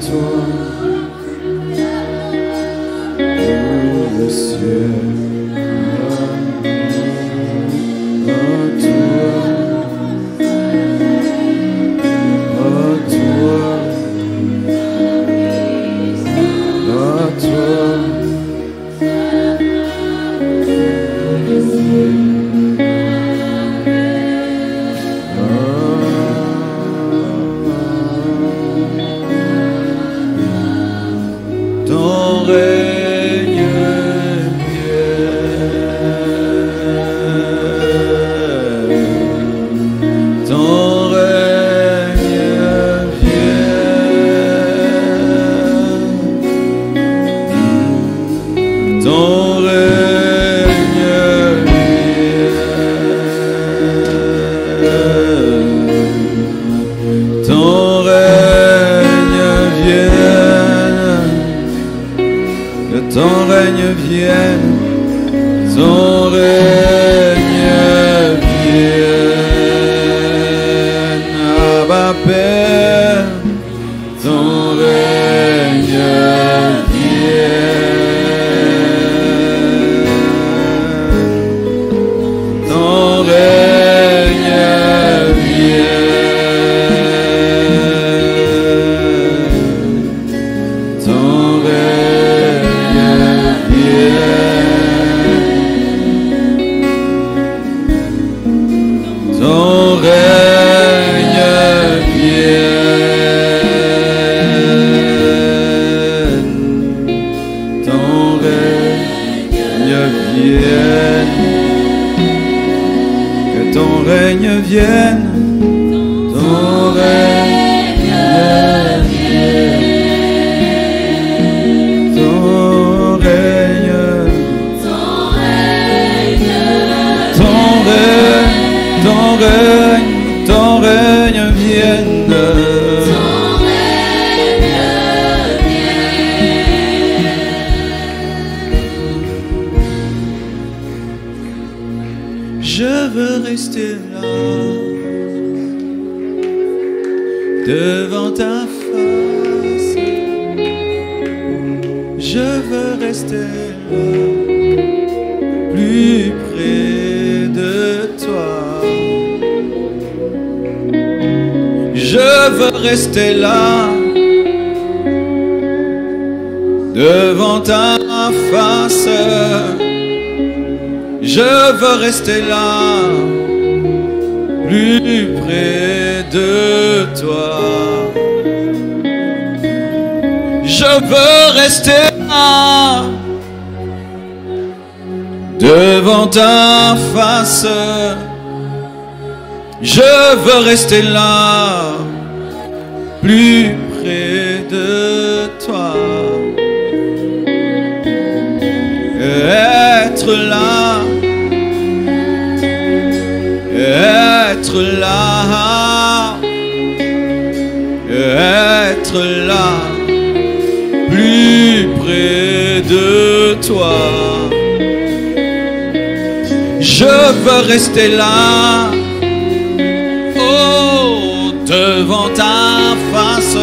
toi, le ciel. Ton règne vienne, ton règne vienne, ton règne vienne, ton règne vienne. Que ton règne vienne, ton règne vienne, Abba Père, ton règne vienne, ton règne vienne, ton règne. Ton règne vienne, ton règne vienne, que ton règne vienne, ton règne vienne, ton règne, ton règne vienne. Je veux rester là, devant ta face. Je veux rester là, plus près de toi. Je veux rester là, devant ta face. Je veux rester là, plus près de toi. Je veux rester là, devant ta face. Je veux rester là, plus près de toi. Être là, être là, être là, plus près de toi. Je veux rester là, oh, devant ta face.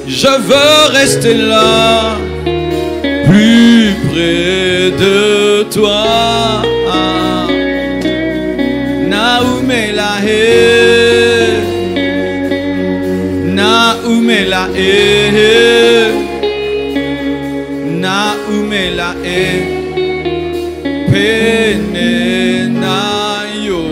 Je veux rester là, plus près de toi. Naumela penenayo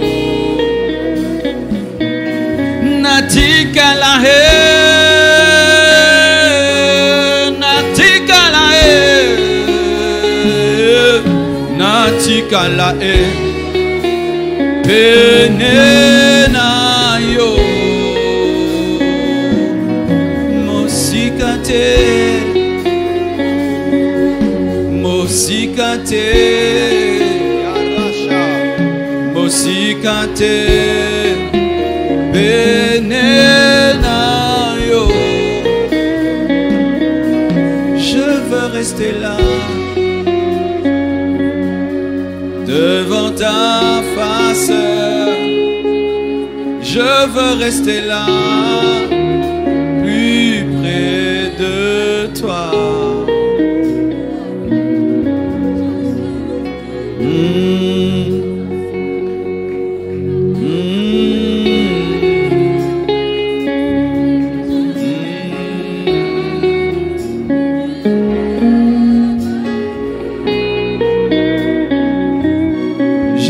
natikala penenayo mosikate mosikate penenayo. Je veux rester là, devant ta face. Je veux rester là, plus toi.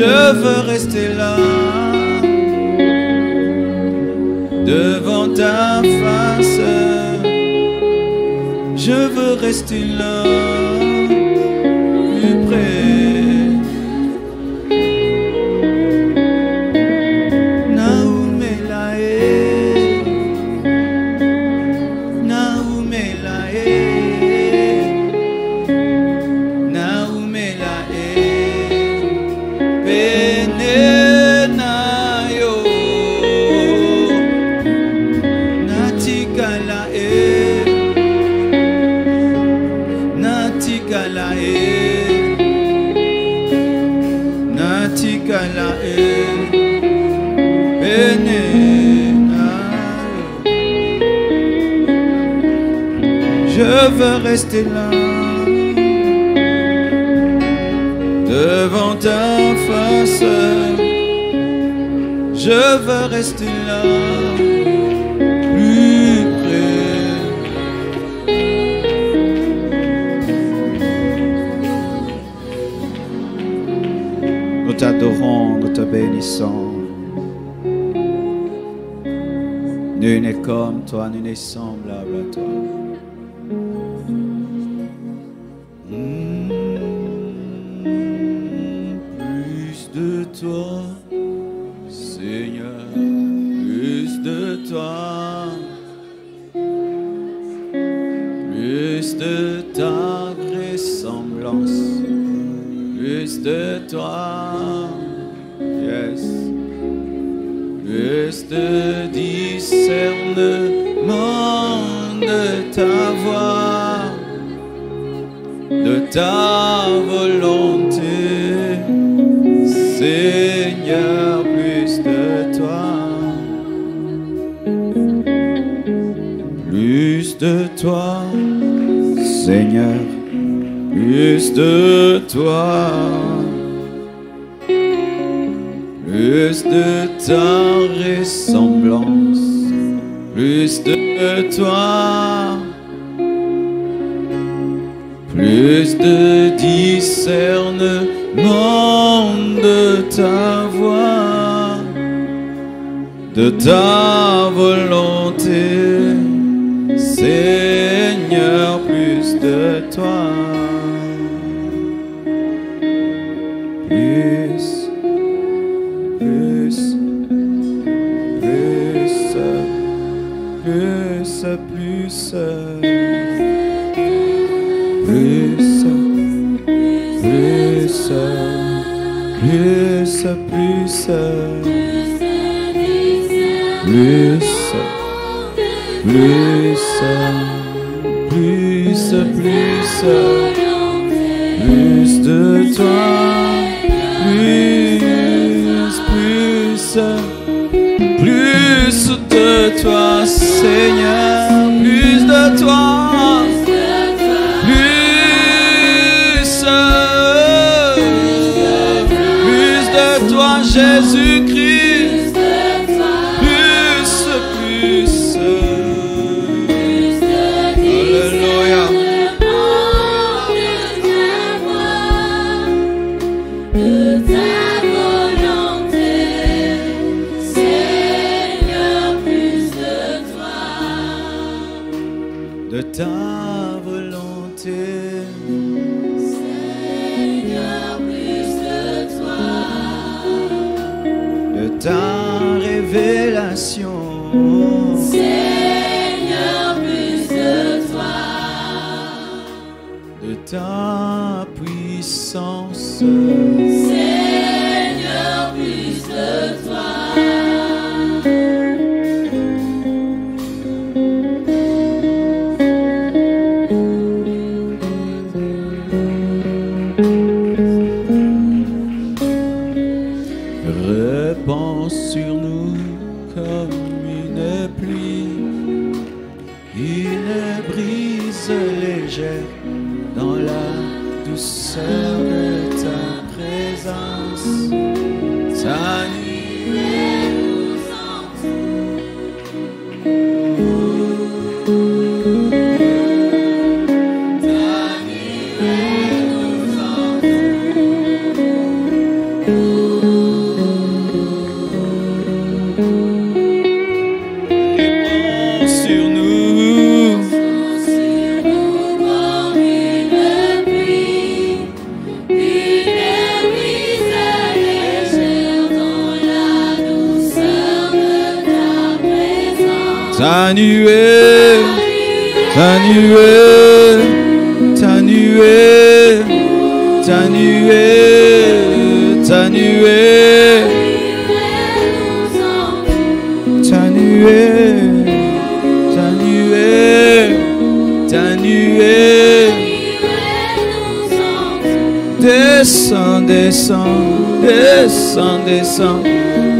Je veux rester là, devant ta face. Je veux rester là, plus près. Naumelae, Naumelae, Naumelae, Penenayo, Natikalae. Je veux rester là, devant ta face. Je veux rester là, plus près. Nous t'adorons, nous te bénissons. Nul n'est comme toi, nul n'est semblable à toi. Plus de toi, Seigneur, plus de toi, plus de ta ressemblance, plus de toi, yes. Plus de discernement de ta voix, de ta volonté, Seigneur, plus de toi, Seigneur, plus de toi. Plus de ta ressemblance, plus de toi, plus de discernement de ta voix, de ta volonté, Seigneur, plus de toi. Plus de toi, plus de toi, Seigneur, plus de toi, plus de toi, Jésus-Christ, plus, alléluia. De ta volonté, Seigneur, plus de toi, de ta révélation, Seigneur, plus de toi, de ta puissance, Seigneur, plus de toi. Répands sur nous comme une pluie, il brise les légère dans la douceur de ta présence. Ta nuée nous ta nuée, ta nuée, ta nuée, ta nuée, ta nuée, ta nuée, ta nuée, ta nuée, descends, descends, descends, descends,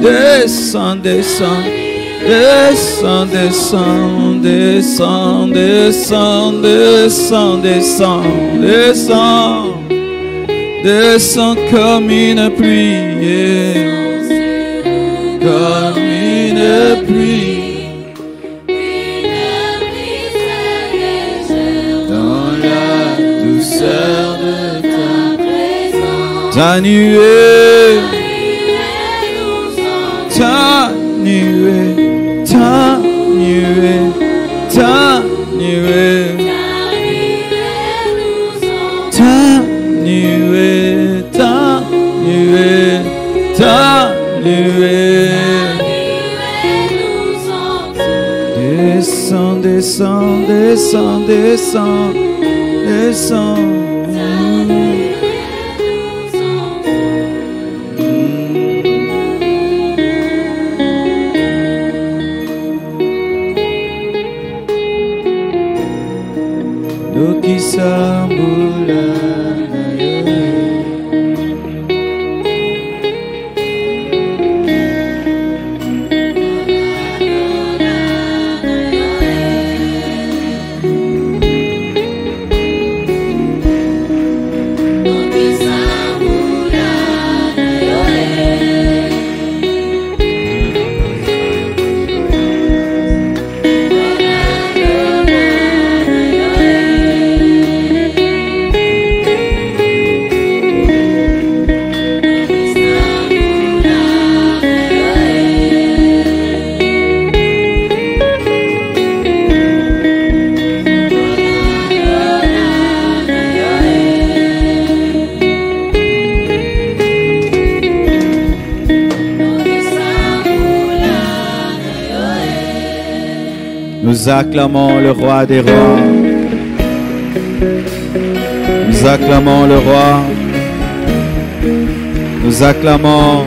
descends, descends. Descends, descends, descends, descends, descends, descends, descends, descends comme une pluie, comme une pluie, dans la douceur de ta présence. Ta nuée, ta nuée. Ta nuée, ta nuée, ta nuée, ta nuée, ta nuée. Descends, descends, descends, descends, descends. Nous acclamons le roi des rois. Nous acclamons le roi. Nous acclamons.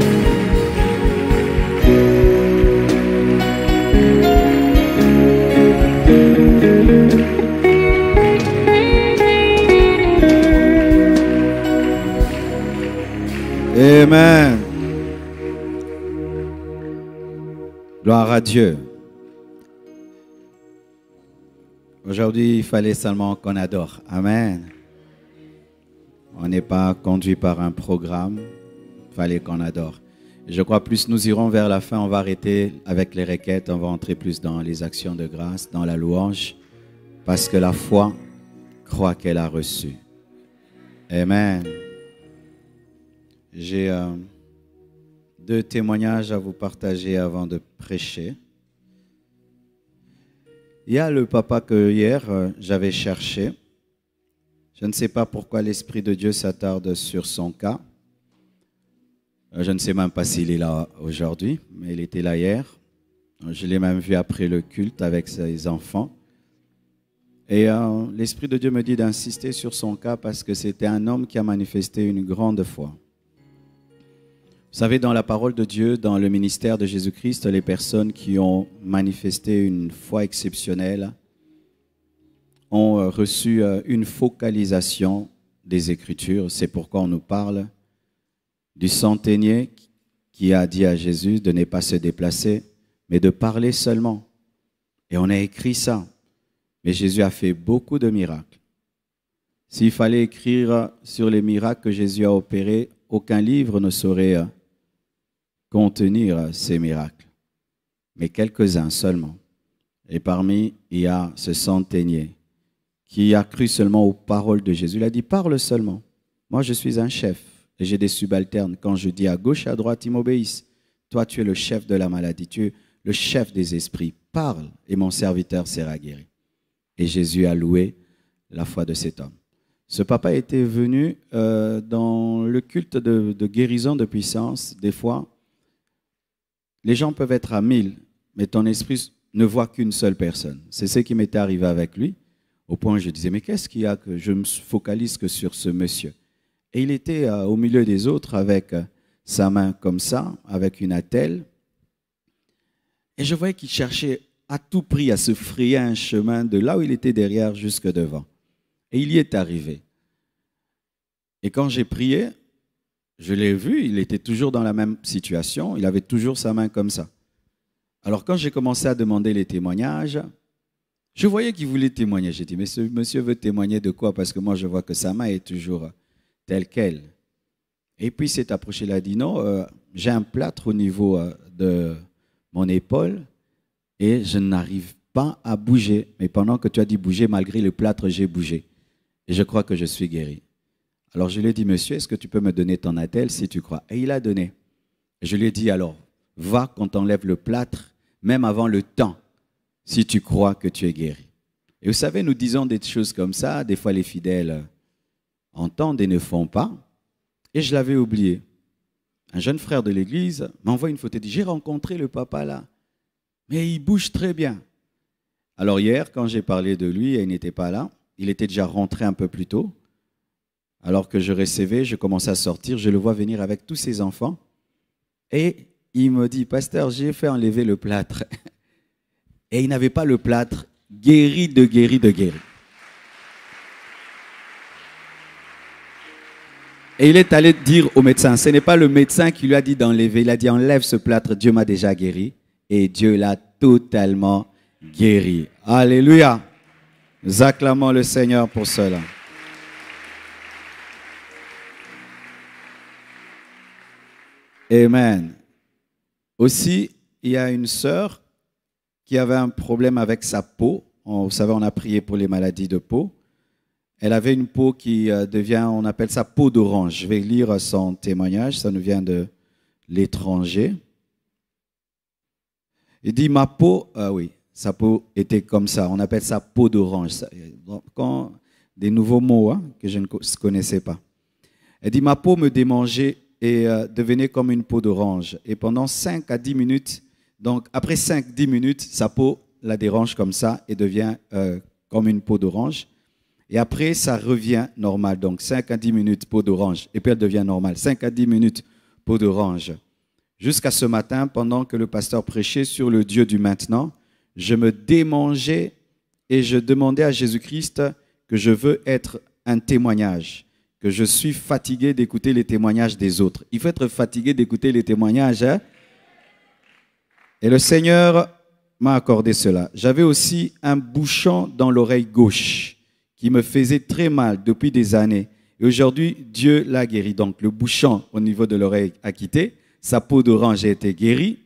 Amen. Gloire à Dieu. Aujourd'hui, il fallait seulement qu'on adore. Amen. On n'est pas conduit par un programme. Il fallait qu'on adore. Je crois plus nous irons vers la fin. On va arrêter avec les requêtes. On va entrer plus dans les actions de grâce, dans la louange. Parce que la foi croit qu'elle a reçu. Amen. J'ai deux témoignages à vous partager avant de prêcher. Il y a le papa que hier j'avais cherché. Je ne sais pas pourquoi l'Esprit de Dieu s'attarde sur son cas. Je ne sais même pas s'il est là aujourd'hui, mais il était là hier. Je l'ai même vu après le culte avec ses enfants. Et l'Esprit de Dieu me dit d'insister sur son cas parce que c'était un homme qui a manifesté une grande foi. Vous savez, dans la parole de Dieu, dans le ministère de Jésus-Christ, les personnes qui ont manifesté une foi exceptionnelle ont reçu une focalisation des Écritures. C'est pourquoi on nous parle du centenier qui a dit à Jésus de ne pas se déplacer, mais de parler seulement. Et on a écrit ça. Mais Jésus a fait beaucoup de miracles. S'il fallait écrire sur les miracles que Jésus a opérés, aucun livre ne saurait contenir ces miracles, mais quelques-uns seulement. Et parmi, il y a ce centenier qui a cru seulement aux paroles de Jésus. Il a dit, parle seulement. Moi, je suis un chef et j'ai des subalternes. Quand je dis à gauche et à droite, ils m'obéissent. Toi, tu es le chef de la maladie, tu es le chef des esprits. Parle et mon serviteur sera guéri. Et Jésus a loué la foi de cet homme. Ce papa était venu dans le culte de guérison de puissance. Des fois, les gens peuvent être à 1000, mais ton esprit ne voit qu'une seule personne. C'est ce qui m'était arrivé avec lui, au point où je disais, mais qu'est-ce qu'il y a que je me focalise que sur ce monsieur? Et il était au milieu des autres avec sa main comme ça, avec une attelle. Et je voyais qu'il cherchait à tout prix à se frayer un chemin de là où il était derrière jusque devant. Et il y est arrivé. Et quand j'ai prié, je l'ai vu, il était toujours dans la même situation, il avait toujours sa main comme ça. Alors quand j'ai commencé à demander les témoignages, je voyais qu'il voulait témoigner. J'ai dit, mais ce monsieur veut témoigner de quoi? Parce que moi je vois que sa main est toujours telle qu'elle. Et puis il s'est approché, il a dit, non, j'ai un plâtre au niveau de mon épaule et je n'arrive pas à bouger. Mais pendant que tu as dit bouger, malgré le plâtre, j'ai bougé. Et je crois que je suis guéri. Alors je lui ai dit, monsieur, est-ce que tu peux me donner ton attelle si tu crois? Et il a donné. Et je lui ai dit, alors, va quand on enlève le plâtre, même avant le temps, si tu crois que tu es guéri. Et vous savez, nous disons des choses comme ça, des fois les fidèles entendent et ne font pas. Et je l'avais oublié. Un jeune frère de l'église m'envoie une photo et dit, j'ai rencontré le papa là, mais il bouge très bien. Alors hier, quand j'ai parlé de lui et il n'était pas là, il était déjà rentré un peu plus tôt. Alors que je recevais, je commençais à sortir, je le vois venir avec tous ses enfants. Et il me dit, pasteur, j'ai fait enlever le plâtre. Et il n'avait pas le plâtre, guéri de guéri de guéri. Et il est allé dire au médecin, ce n'est pas le médecin qui lui a dit d'enlever, il a dit, enlève ce plâtre, Dieu m'a déjà guéri. Et Dieu l'a totalement guéri. Alléluia. Nous acclamons le Seigneur pour cela. Amen. Aussi, il y a une sœur qui avait un problème avec sa peau. Vous savez, on a prié pour les maladies de peau. Elle avait une peau qui devient, on appelle ça peau d'orange. Je vais lire son témoignage, ça nous vient de l'étranger. Il dit, ma peau, oui, sa peau était comme ça. On appelle ça peau d'orange. Quand des nouveaux mots que je ne connaissais pas. Elle dit, ma peau me démangeait et devenait comme une peau d'orange. Et pendant 5 à 10 minutes, donc après 5-10 minutes, sa peau la dérange comme ça et devient comme une peau d'orange. Et après, ça revient normal. Donc 5 à 10 minutes, peau d'orange. Et puis elle devient normale. 5 à 10 minutes, peau d'orange. Jusqu'à ce matin, pendant que le pasteur prêchait sur le Dieu du maintenant, je me démangeais et je demandais à Jésus-Christ que je veux être un témoignage, que je suis fatigué d'écouter les témoignages des autres. Il faut être fatigué d'écouter les témoignages. Hein? Et le Seigneur m'a accordé cela. J'avais aussi un bouchon dans l'oreille gauche qui me faisait très mal depuis des années. Et aujourd'hui, Dieu l'a guéri. Donc le bouchon au niveau de l'oreille a quitté. Sa peau d'orange a été guérie.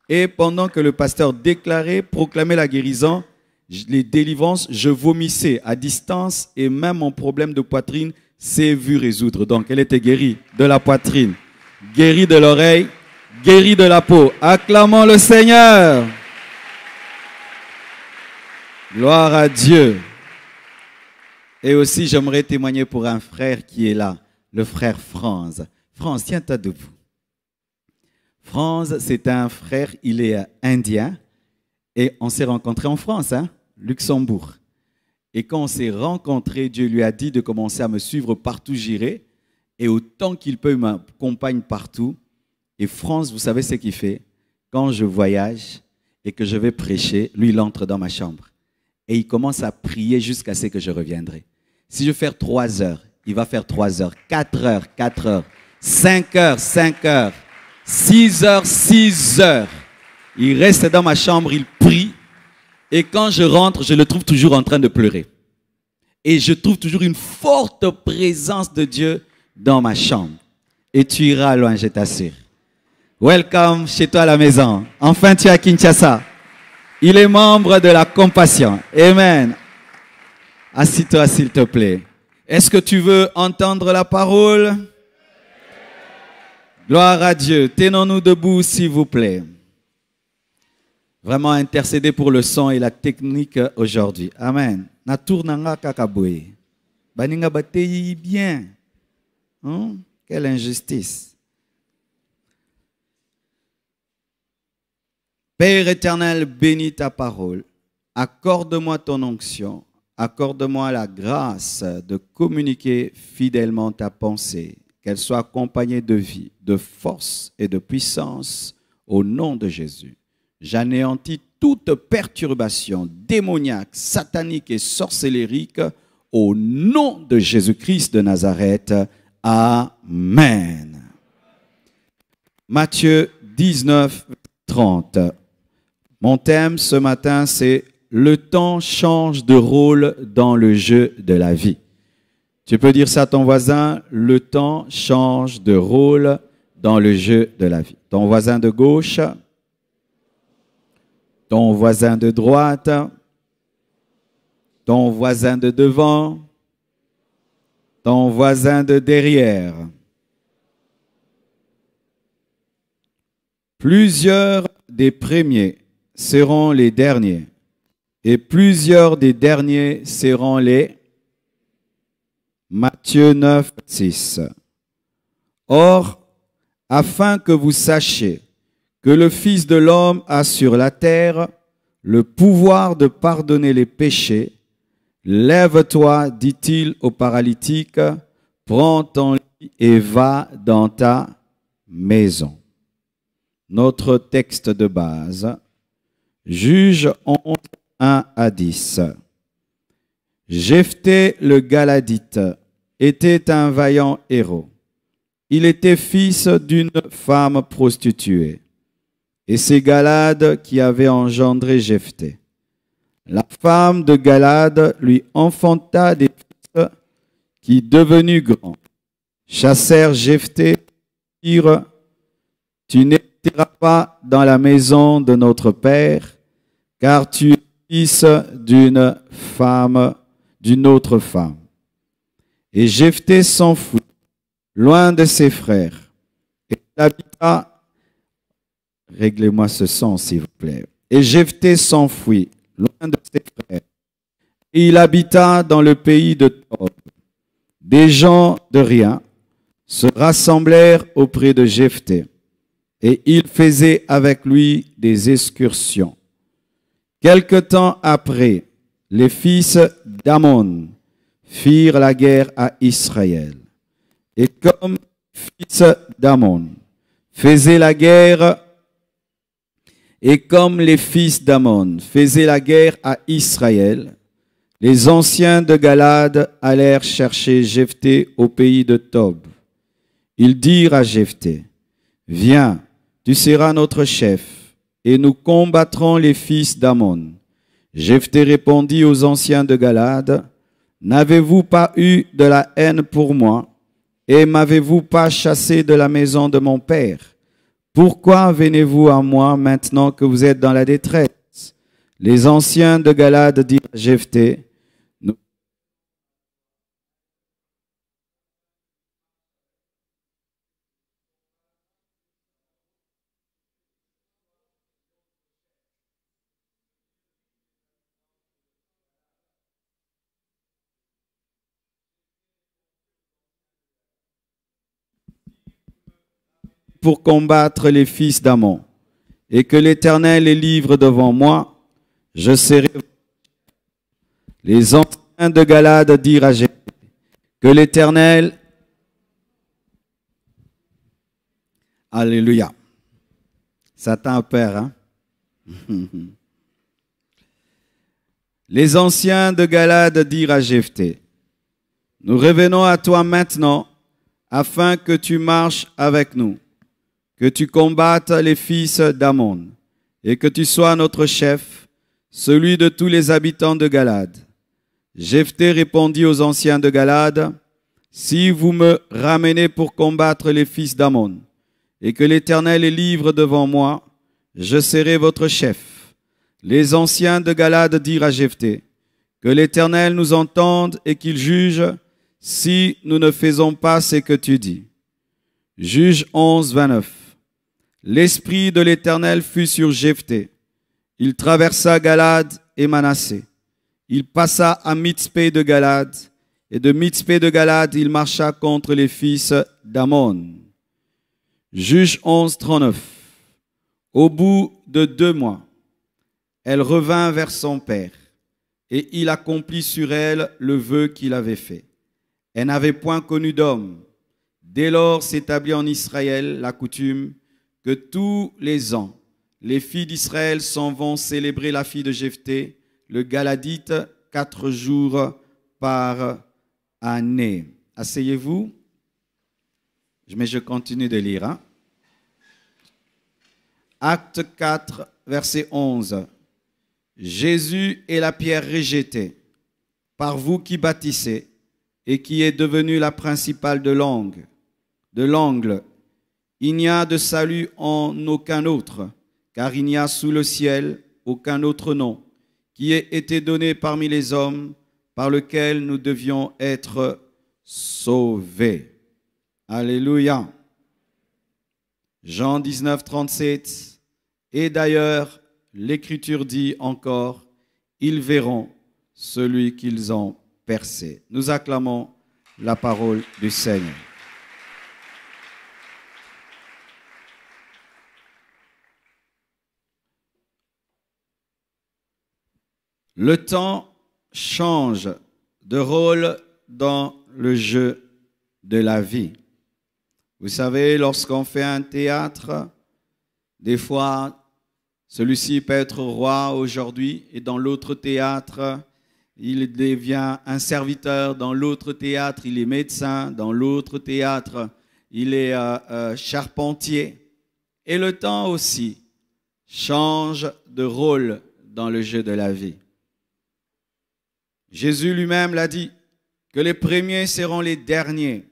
Et pendant que le pasteur déclarait, proclamait la guérison, les délivrances, je vomissais à distance et même mon problème de poitrine s'est vu résoudre. Donc elle était guérie de la poitrine, guérie de l'oreille, guérie de la peau. Acclamons le Seigneur. Gloire à Dieu. Et aussi, j'aimerais témoigner pour un frère qui est là, le frère Franz. Franz, tiens-toi debout. Franz, c'est un frère, il est indien et on s'est rencontrés en France, Luxembourg. Et quand on s'est rencontrés, Dieu lui a dit de commencer à me suivre partout où j'irai et autant qu'il peut, il m'accompagne partout. Et Franz, vous savez ce qu'il fait? Quand je voyage et que je vais prêcher, lui, il entre dans ma chambre et il commence à prier jusqu'à ce que je reviendrai. Si je fais 3 heures, il va faire 3 heures, 4 heures, 4 heures, 5 heures, 5 heures. 6 heures, 6 heures. Il reste dans ma chambre, il prie. Et quand je rentre, je le trouve toujours en train de pleurer. Et je trouve toujours une forte présence de Dieu dans ma chambre. Et tu iras loin, je t'assure. Welcome chez toi à la maison. Enfin, tu es à Kinshasa. Il est membre de la compassion. Amen. Assis-toi, s'il te plaît. Est-ce que tu veux entendre la parole? Gloire à Dieu. Tenons-nous debout, s'il vous plaît. Vraiment intercéder pour le son et la technique aujourd'hui. Amen. Na tournanga kakaboué. Baninga batei bien. Quelle injustice. Père éternel, bénis ta parole. Accorde-moi ton onction. Accorde-moi la grâce de communiquer fidèlement ta pensée. Qu'elle soit accompagnée de vie, de force et de puissance au nom de Jésus. J'anéantis toute perturbation démoniaque, satanique et sorcellérique au nom de Jésus-Christ de Nazareth. Amen. Matthieu 19, 30. Mon thème ce matin, c'est « Le temps change de rôle dans le jeu de la vie ». Tu peux dire ça à ton voisin, « Le temps change de rôle dans le jeu de la vie ». Ton voisin de gauche, ton voisin de droite, ton voisin de devant, ton voisin de derrière. Plusieurs des premiers seront les derniers, et plusieurs des derniers seront les... Matthieu 9, 6. Or, afin que vous sachiez que le Fils de l'homme a sur la terre le pouvoir de pardonner les péchés, lève-toi, dit-il au paralytique, prends ton lit et va dans ta maison. Notre texte de base, Juge 11, 1 à 10. Jephthé le Galadite était un vaillant héros. Il était fils d'une femme prostituée. Et c'est Galad qui avait engendré Jephthé. La femme de Galad lui enfanta des fils qui, devenus grands, chassèrent Jephthé, dirent « Tu n'éteras pas dans la maison de notre père, car tu es fils d'une femme, d'une autre femme. » Et Jephthé s'enfuit, loin de ses frères, et il habita... Réglez-moi ce son, s'il vous plaît. Et Jephthé s'enfuit, loin de ses frères, et il habita dans le pays de Tob. Des gens de rien se rassemblèrent auprès de Jephthé, et ils faisaient avec lui des excursions. Quelque temps après, les fils d'Ammon firent la guerre à Israël. Et comme les fils d'Ammon faisaient la guerre, à Israël, les anciens de Galad allèrent chercher Jephthé au pays de Tob. Ils dirent à Jephthé, « Viens, tu seras notre chef, et nous combattrons les fils d'Ammon. » Jephthé répondit aux anciens de Galad, « N'avez-vous pas eu de la haine pour moi, et m'avez-vous pas chassé de la maison de mon père? Pourquoi venez-vous à moi maintenant que vous êtes dans la détresse? » Les anciens de Galad dirent à Jephthé, pour combattre les fils d'Ammon, et que l'Éternel les livre devant moi, je serai... Les anciens de Galad dirent à Jephthé, que l'Éternel... Alléluia. Satan a peur, hein? Les anciens de Galad dirent à Jephthé, nous revenons à toi maintenant, afin que tu marches avec nous, que tu combattes les fils d'Ammon, et que tu sois notre chef, celui de tous les habitants de Galad. Jephthé répondit aux anciens de Galade, « Si vous me ramenez pour combattre les fils d'Ammon, et que l'Éternel est livre devant moi, je serai votre chef. » Les anciens de Galade dirent à Jephthé, « Que l'Éternel nous entende et qu'il juge si nous ne faisons pas ce que tu dis. » Juge 11, 29. L'esprit de l'Éternel fut sur Jephthé. Il traversa Galade et Manassé. Il passa à Mitzpé de Galade, et de Mitzpé de Galade, il marcha contre les fils d'Ammon. Juge 11, 39. Au bout de 2 mois, elle revint vers son père, et il accomplit sur elle le vœu qu'il avait fait. Elle n'avait point connu d'homme. Dès lors s'établit en Israël la coutume que tous les ans, les filles d'Israël s'en vont célébrer la fille de Jephthé, le Galadite, 4 jours par année. Asseyez-vous. Mais je continue de lire. Hein? Acte 4, verset 11. Jésus est la pierre rejetée par vous qui bâtissez et qui est devenue la principale de l'angle. Il n'y a de salut en aucun autre, car il n'y a sous le ciel aucun autre nom qui ait été donné parmi les hommes par lequel nous devions être sauvés. Alléluia. Jean 19, 37. Et d'ailleurs, l'Écriture dit encore, ils verront celui qu'ils ont percé. Nous acclamons la parole du Seigneur. Le temps change de rôle dans le jeu de la vie. Vous savez, lorsqu'on fait un théâtre, des fois, celui-ci peut être roi aujourd'hui et dans l'autre théâtre, il devient un serviteur. Dans l'autre théâtre, il est médecin. Dans l'autre théâtre, il est charpentier. Et le temps aussi change de rôle dans le jeu de la vie. Jésus lui-même l'a dit, que les premiers seront les derniers.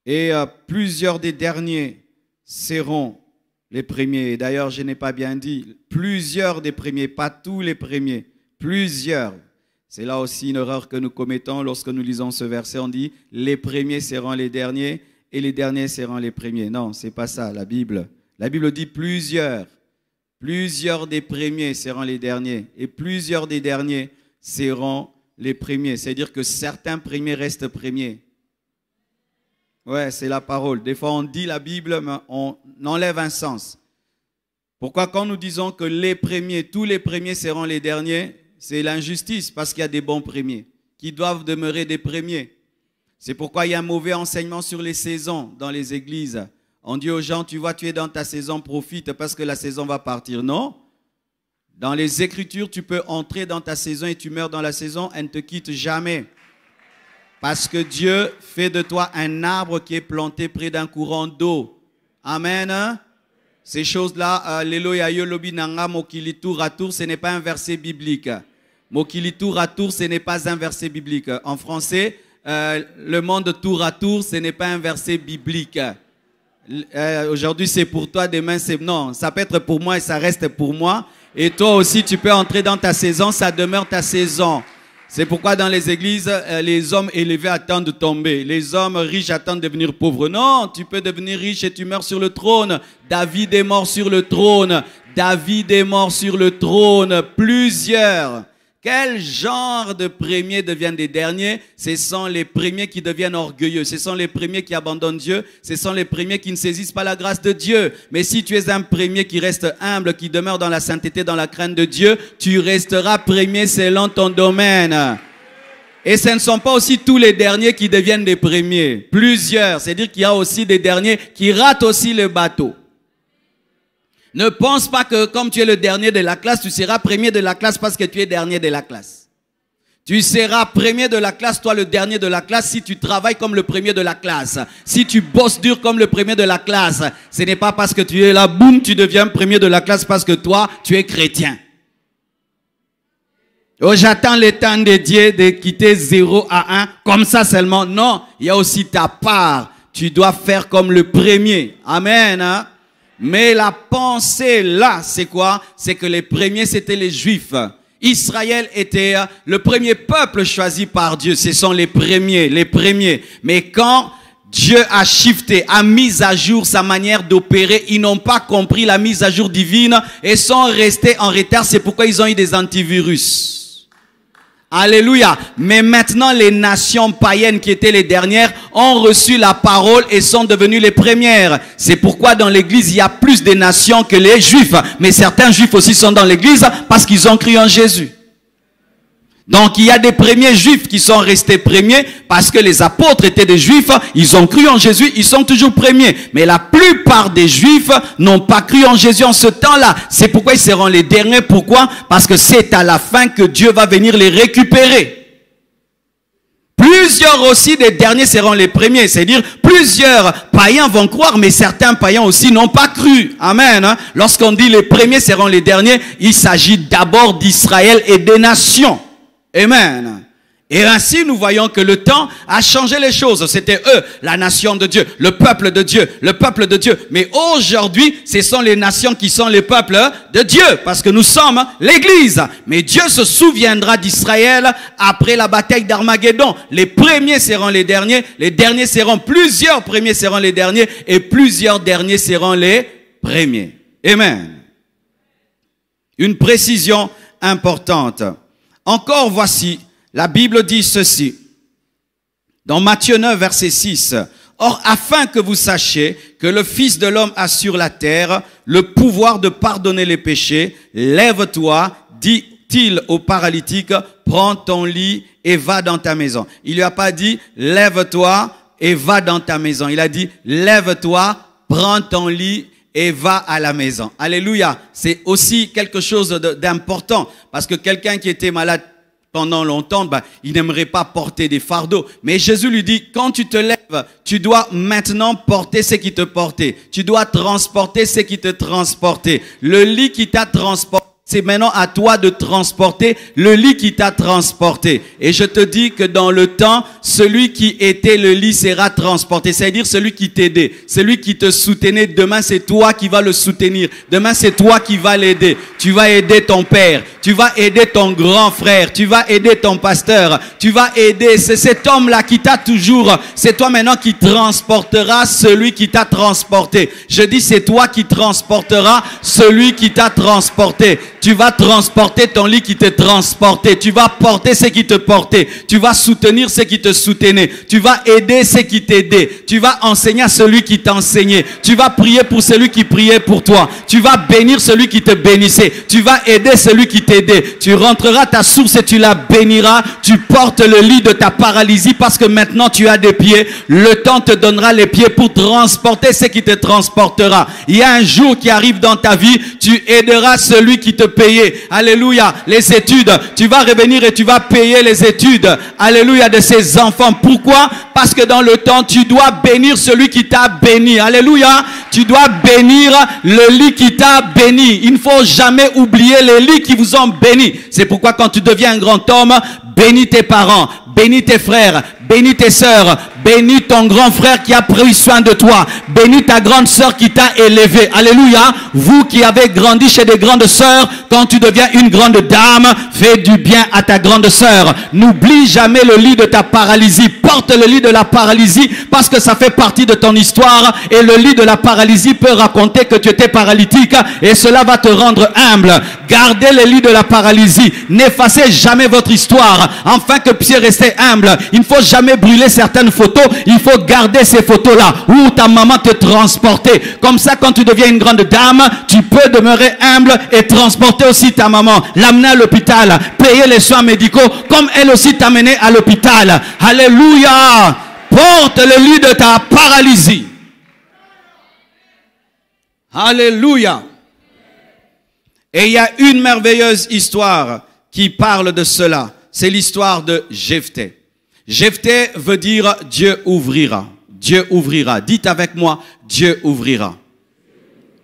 Et plusieurs des derniers seront les premiers. D'ailleurs, je n'ai pas bien dit, plusieurs des premiers, pas tous les premiers, plusieurs. C'est là aussi une erreur que nous commettons lorsque nous lisons ce verset. On dit, les premiers seront les derniers et les derniers seront les premiers. Non, ce n'est pas ça, la Bible. La Bible dit plusieurs. Plusieurs des premiers seront les derniers et plusieurs des derniers seront les premiers. C'est-à-dire que certains premiers restent premiers. Ouais, c'est la parole. Des fois, on dit la Bible, mais on enlève un sens. Pourquoi quand nous disons que les premiers, tous les premiers seront les derniers, c'est l'injustice parce qu'il y a des bons premiers qui doivent demeurer des premiers. C'est pourquoi il y a un mauvais enseignement sur les saisons dans les églises. On dit aux gens, tu vois, tu es dans ta saison, profite parce que la saison va partir. Non. Dans les Écritures, tu peux entrer dans ta saison et tu meurs dans la saison, elle ne te quitte jamais. Parce que Dieu fait de toi un arbre qui est planté près d'un courant d'eau. Amen. Ces choses-là, Leloya Yolobi Nanga Mokili Tour à Tour, ce n'est pas un verset biblique. Mokili Tour à Tour, ce n'est pas un verset biblique. En français, le monde tour à tour, ce n'est pas un verset biblique. Aujourd'hui, c'est pour toi, demain, c'est... Non, ça peut être pour moi et ça reste pour moi. Et toi aussi, tu peux entrer dans ta saison, ça demeure ta saison. C'est pourquoi dans les églises, les hommes élevés attendent de tomber. Les hommes riches attendent de devenir pauvres. Non, tu peux devenir riche et tu meurs sur le trône. David est mort sur le trône. David est mort sur le trône. Plusieurs. Quel genre de premiers deviennent des derniers? Ce sont les premiers qui deviennent orgueilleux. Ce sont les premiers qui abandonnent Dieu. Ce sont les premiers qui ne saisissent pas la grâce de Dieu. Mais si tu es un premier qui reste humble, qui demeure dans la sainteté, dans la crainte de Dieu, tu resteras premier selon ton domaine. Et ce ne sont pas aussi tous les derniers qui deviennent des premiers. Plusieurs. C'est-à-dire qu'il y a aussi des derniers qui ratent aussi le bateau. Ne pense pas que comme tu es le dernier de la classe, tu seras premier de la classe parce que tu es dernier de la classe. Tu seras premier de la classe, toi le dernier de la classe, si tu travailles comme le premier de la classe. Si tu bosses dur comme le premier de la classe. Ce n'est pas parce que tu es là, boum, tu deviens premier de la classe parce que toi, tu es chrétien. Oh, j'attends le temps de Dieu de quitter 0 à 1, comme ça seulement. Non, il y a aussi ta part. Tu dois faire comme le premier. Amen. Hein? Mais la pensée là, c'est quoi? C'est que les premiers, c'était les Juifs. Israël était le premier peuple choisi par Dieu. Ce sont les premiers, les premiers. Mais quand Dieu a shifté, a mis à jour sa manière d'opérer, ils n'ont pas compris la mise à jour divine et sont restés en retard. C'est pourquoi ils ont eu des antivirus. Alléluia. Mais maintenant, les nations païennes qui étaient les dernières ont reçu la parole et sont devenues les premières. C'est pourquoi dans l'église, il y a plus de nations que les juifs. Mais certains juifs aussi sont dans l'église parce qu'ils ont cru en Jésus. Donc il y a des premiers juifs qui sont restés premiers parce que les apôtres étaient des juifs, ils ont cru en Jésus, ils sont toujours premiers. Mais la plupart des juifs n'ont pas cru en Jésus en ce temps-là. C'est pourquoi ils seront les derniers. Pourquoi? Parce que c'est à la fin que Dieu va venir les récupérer. Plusieurs aussi des derniers seront les premiers. C'est-à-dire plusieurs païens vont croire, mais certains païens aussi n'ont pas cru. Amen. Lorsqu'on dit les premiers seront les derniers, il s'agit d'abord d'Israël et des nations. Amen. Et ainsi, nous voyons que le temps a changé les choses. C'était eux, la nation de Dieu, le peuple de Dieu, le peuple de Dieu. Mais aujourd'hui, ce sont les nations qui sont les peuples de Dieu, parce que nous sommes l'Église. Mais Dieu se souviendra d'Israël après la bataille d'Armageddon. Les premiers seront les derniers seront, plusieurs premiers seront les derniers, et plusieurs derniers seront les premiers. Amen. Une précision importante. Encore voici, la Bible dit ceci, dans Matthieu 9, verset 6. Or, afin que vous sachiez que le Fils de l'homme a sur la terre le pouvoir de pardonner les péchés, lève-toi, dit-il au paralytique, prends ton lit et va dans ta maison. Il lui a pas dit, lève-toi et va dans ta maison. Il a dit, lève-toi, prends ton lit et va à la maison. Alléluia. C'est aussi quelque chose d'important. Parce que quelqu'un qui était malade pendant longtemps, il n'aimerait pas porter des fardeaux. Mais Jésus lui dit, quand tu te lèves, tu dois maintenant porter ce qui te portait. Tu dois transporter ce qui te transportait. Le lit qui t'a transporté, c'est maintenant à toi de transporter le lit qui t'a transporté. Et je te dis que dans le temps, celui qui était le lit sera transporté. C'est-à-dire celui qui t'aidait, celui qui te soutenait. Demain, c'est toi qui vas le soutenir. Demain, c'est toi qui vas l'aider. Tu vas aider ton père. Tu vas aider ton grand frère. Tu vas aider ton pasteur. Tu vas aider. C'est cet homme-là qui t'a toujours. C'est toi maintenant qui transportera celui qui t'a transporté. Je dis, c'est toi qui transportera celui qui t'a transporté. Tu vas transporter ton lit qui te transportait. Tu vas porter ce qui te portait. Tu vas soutenir ce qui te soutenait. Tu vas aider ce qui t'aidait. Tu vas enseigner à celui qui t'enseignait. Tu vas prier pour celui qui priait pour toi. Tu vas bénir celui qui te bénissait. Tu vas aider celui qui t'aidait. Tu rentreras à ta source et tu la béniras. Tu portes le lit de ta paralysie parce que maintenant tu as des pieds. Le temps te donnera les pieds pour transporter ce qui te transportera. Il y a un jour qui arrive dans ta vie. Tu aideras celui qui te payer, alléluia, les études. Tu vas revenir et tu vas payer les études, alléluia, de ses enfants. Pourquoi? Parce que dans le temps, tu dois bénir celui qui t'a béni, alléluia. Tu dois bénir le lit qui t'a béni. Il ne faut jamais oublier les lits qui vous ont béni. C'est pourquoi quand tu deviens un grand homme, bénis tes parents, bénis tes frères, bénis tes sœurs, bénis ton grand frère qui a pris soin de toi, bénis ta grande sœur qui t'a élevé. Alléluia. Vous qui avez grandi chez des grandes sœurs, quand tu deviens une grande dame, fais du bien à ta grande sœur. N'oublie jamais le lit de ta paralysie. Porte le lit de la paralysie parce que ça fait partie de ton histoire et le lit de la paralysie peut raconter que tu étais paralytique et cela va te rendre humble. Gardez le lit de la paralysie. N'effacez jamais votre histoire afin que puissiez rester humble. Il ne faut jamais brûler certaines photos. Il faut garder ces photos-là où ta maman te transportait. Comme ça, quand tu deviens une grande dame, tu peux demeurer humble et transporter aussi ta maman, l'amener à l'hôpital, payer les soins médicaux comme elle aussi t'a mené à l'hôpital. Alléluia. Porte le lit de ta paralysie. Alléluia. Et il y a une merveilleuse histoire qui parle de cela. C'est l'histoire de Jephthé. Jephthé veut dire Dieu ouvrira. Dieu ouvrira. Dites avec moi, Dieu ouvrira.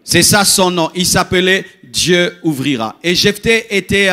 C'est ça son nom. Il s'appelait Dieu ouvrira. Et Jephthé était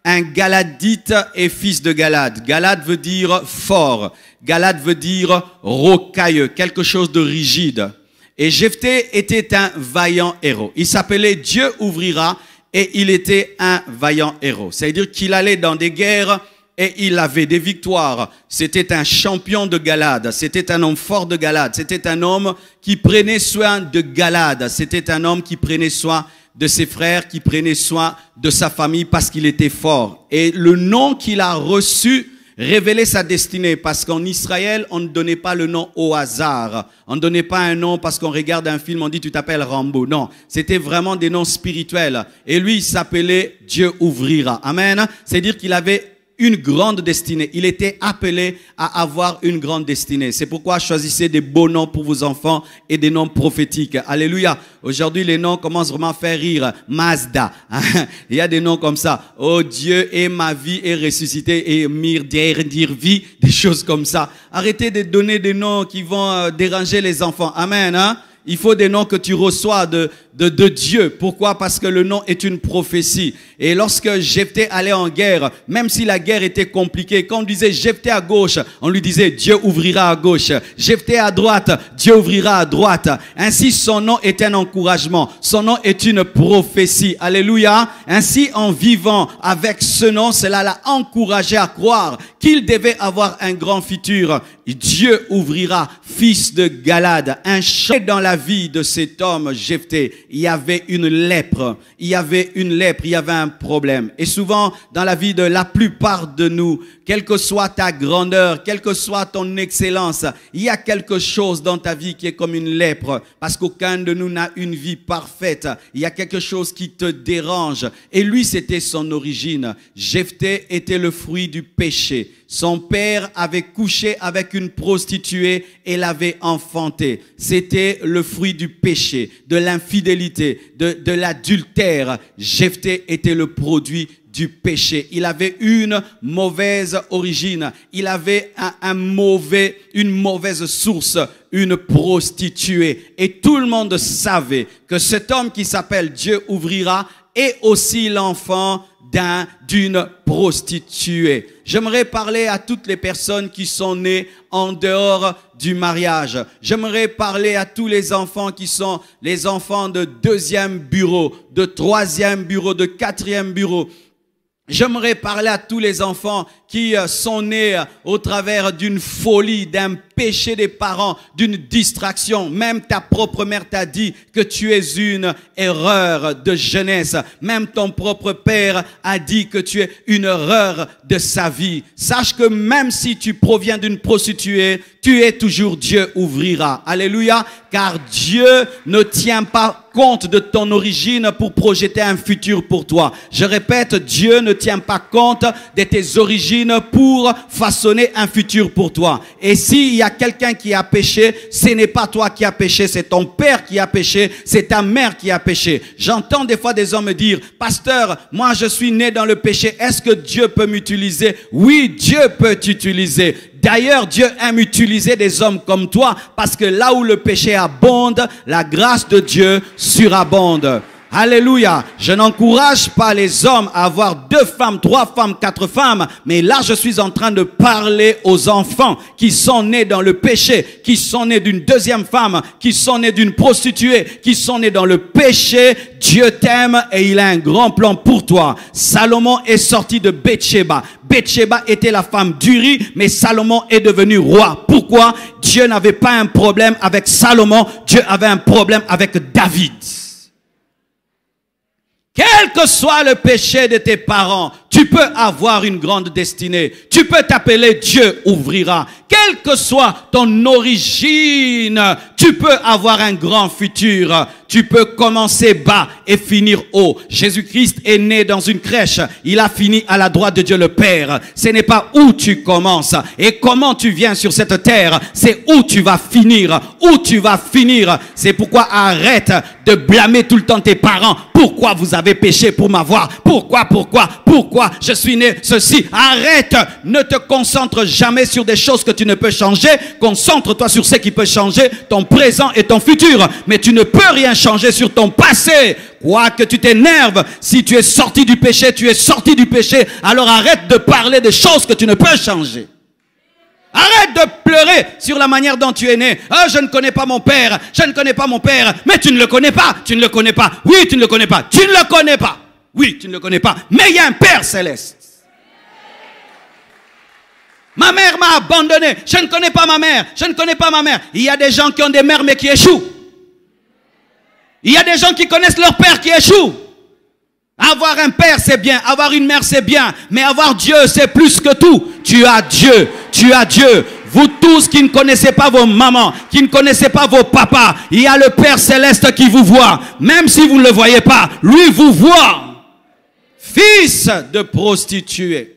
un Galadite est fils de Galad. Galad veut dire fort. Galad veut dire rocailleux, quelque chose de rigide. Et Jephthé était un vaillant héros. Il s'appelait Dieu ouvrira et il était un vaillant héros. C'est-à-dire qu'il allait dans des guerres et il avait des victoires. C'était un champion de Galad. C'était un homme fort de Galad. C'était un homme qui prenait soin de Galad. C'était un homme qui prenait soin de ses frères, qui prenait soin de sa famille parce qu'il était fort. Et le nom qu'il a reçu révélait sa destinée, parce qu'en Israël, on ne donnait pas le nom au hasard. On ne donnait pas un nom parce qu'on regarde un film, on dit tu t'appelles Rambo. Non, c'était vraiment des noms spirituels. Et lui, il s'appelait Dieu ouvrira. Amen. C'est-à-dire qu'il avait une grande destinée. Il était appelé à avoir une grande destinée. C'est pourquoi choisissez des beaux noms pour vos enfants et des noms prophétiques. Alléluia. Aujourd'hui, les noms commencent vraiment à faire rire. Mazda. Il y a des noms comme ça. Oh Dieu, et ma vie est ressuscitée et dire vie, des choses comme ça. Arrêtez de donner des noms qui vont déranger les enfants. Amen. Hein? Il faut des noms que tu reçois de Dieu. Pourquoi? Parce que le nom est une prophétie. Et lorsque Jephthé allait en guerre, même si la guerre était compliquée, quand on disait Jephthé à gauche, on lui disait Dieu ouvrira à gauche. Jephthé à droite, Dieu ouvrira à droite. Ainsi, son nom est un encouragement. Son nom est une prophétie. Alléluia. Ainsi, en vivant avec ce nom, cela l'a encouragé à croire qu'il devait avoir un grand futur. Dieu ouvrira, fils de Galad. Un choc dans la vie de cet homme, Jephthé. Il y avait une lèpre. Il y avait une lèpre. Il y avait un problème. Et souvent, dans la vie de la plupart de nous, quelle que soit ta grandeur, quelle que soit ton excellence, il y a quelque chose dans ta vie qui est comme une lèpre. Parce qu'aucun de nous n'a une vie parfaite. Il y a quelque chose qui te dérange. Et lui, c'était son origine. Jephthé était le fruit du péché. Son père avait couché avec une prostituée et l'avait enfanté. C'était le fruit du péché, de l'infidélité, de l'adultère. Jephthé était le produit du péché. Il avait une mauvaise origine. Il avait une mauvaise source, une prostituée. Et tout le monde savait que cet homme qui s'appelle Dieu ouvrira est aussi l'enfant d'une prostituée. J'aimerais parler à toutes les personnes qui sont nées en dehors du mariage. J'aimerais parler à tous les enfants qui sont les enfants de 2e bureau, de 3e bureau, de 4e bureau. J'aimerais parler à tous les enfants qui sont nés au travers d'une folie, d'un péché des parents, d'une distraction. Même ta propre mère t'a dit que tu es une erreur de jeunesse. Même ton propre père a dit que tu es une erreur de sa vie. Sache que même si tu proviens d'une prostituée, tu es toujours Dieu ouvrira. Alléluia. Car Dieu ne tient pas compte de ton origine pour projeter un futur pour toi. Je répète, Dieu ne tient pas compte de tes origines pour façonner un futur pour toi. Et s'il y a quelqu'un qui a péché, ce n'est pas toi qui as péché, c'est ton père qui a péché, c'est ta mère qui a péché. J'entends des fois des hommes me dire, pasteur, moi je suis né dans le péché, est-ce que Dieu peut m'utiliser? Oui, Dieu peut t'utiliser. D'ailleurs, Dieu aime utiliser des hommes comme toi parce que là où le péché abonde, la grâce de Dieu surabonde. Alléluia. Je n'encourage pas les hommes à avoir 2 femmes, 3 femmes, 4 femmes. Mais là, je suis en train de parler aux enfants qui sont nés dans le péché, qui sont nés d'une 2e femme, qui sont nés d'une prostituée, qui sont nés dans le péché. Dieu t'aime et il a un grand plan pour toi. Salomon est sorti de Bathsheba. Bathsheba était la femme d'Uri, mais Salomon est devenu roi. Pourquoi? Dieu n'avait pas un problème avec Salomon, Dieu avait un problème avec David. Quel que soit le péché de tes parents, tu peux avoir une grande destinée. Tu peux t'appeler Dieu ouvrira. Quelle que soit ton origine, tu peux avoir un grand futur. Tu peux commencer bas et finir haut. Jésus-Christ est né dans une crèche. Il a fini à la droite de Dieu le Père. Ce n'est pas où tu commences et comment tu viens sur cette terre. C'est où tu vas finir. Où tu vas finir. C'est pourquoi arrête de blâmer tout le temps tes parents. Pourquoi vous avez péché pour m'avoir? Pourquoi pourquoi je suis né ceci. Arrête, ne te concentre jamais sur des choses que tu ne peux changer. Concentre-toi sur ce qui peut changer ton présent et ton futur. Mais tu ne peux rien changer sur ton passé. Quoi que tu t'énerves, si tu es sorti du péché, tu es sorti du péché. Alors arrête de parler de choses que tu ne peux changer. Arrête de pleurer sur la manière dont tu es né. Ah, je ne connais pas mon père, je ne connais pas mon père. Mais tu ne le connais pas, tu ne le connais pas. Oui, tu ne le connais pas, tu ne le connais pas. Oui, tu ne le connais pas. Mais il y a un Père céleste. Ma mère m'a abandonné. Je ne connais pas ma mère, je ne connais pas ma mère. Il y a des gens qui ont des mères mais qui échouent. Il y a des gens qui connaissent leur père qui échouent. Avoir un père c'est bien, avoir une mère c'est bien, mais avoir Dieu c'est plus que tout. Tu as Dieu, tu as Dieu. Vous tous qui ne connaissez pas vos mamans, qui ne connaissez pas vos papas, il y a le Père Céleste qui vous voit. Même si vous ne le voyez pas, lui vous voit. Fils de prostituée.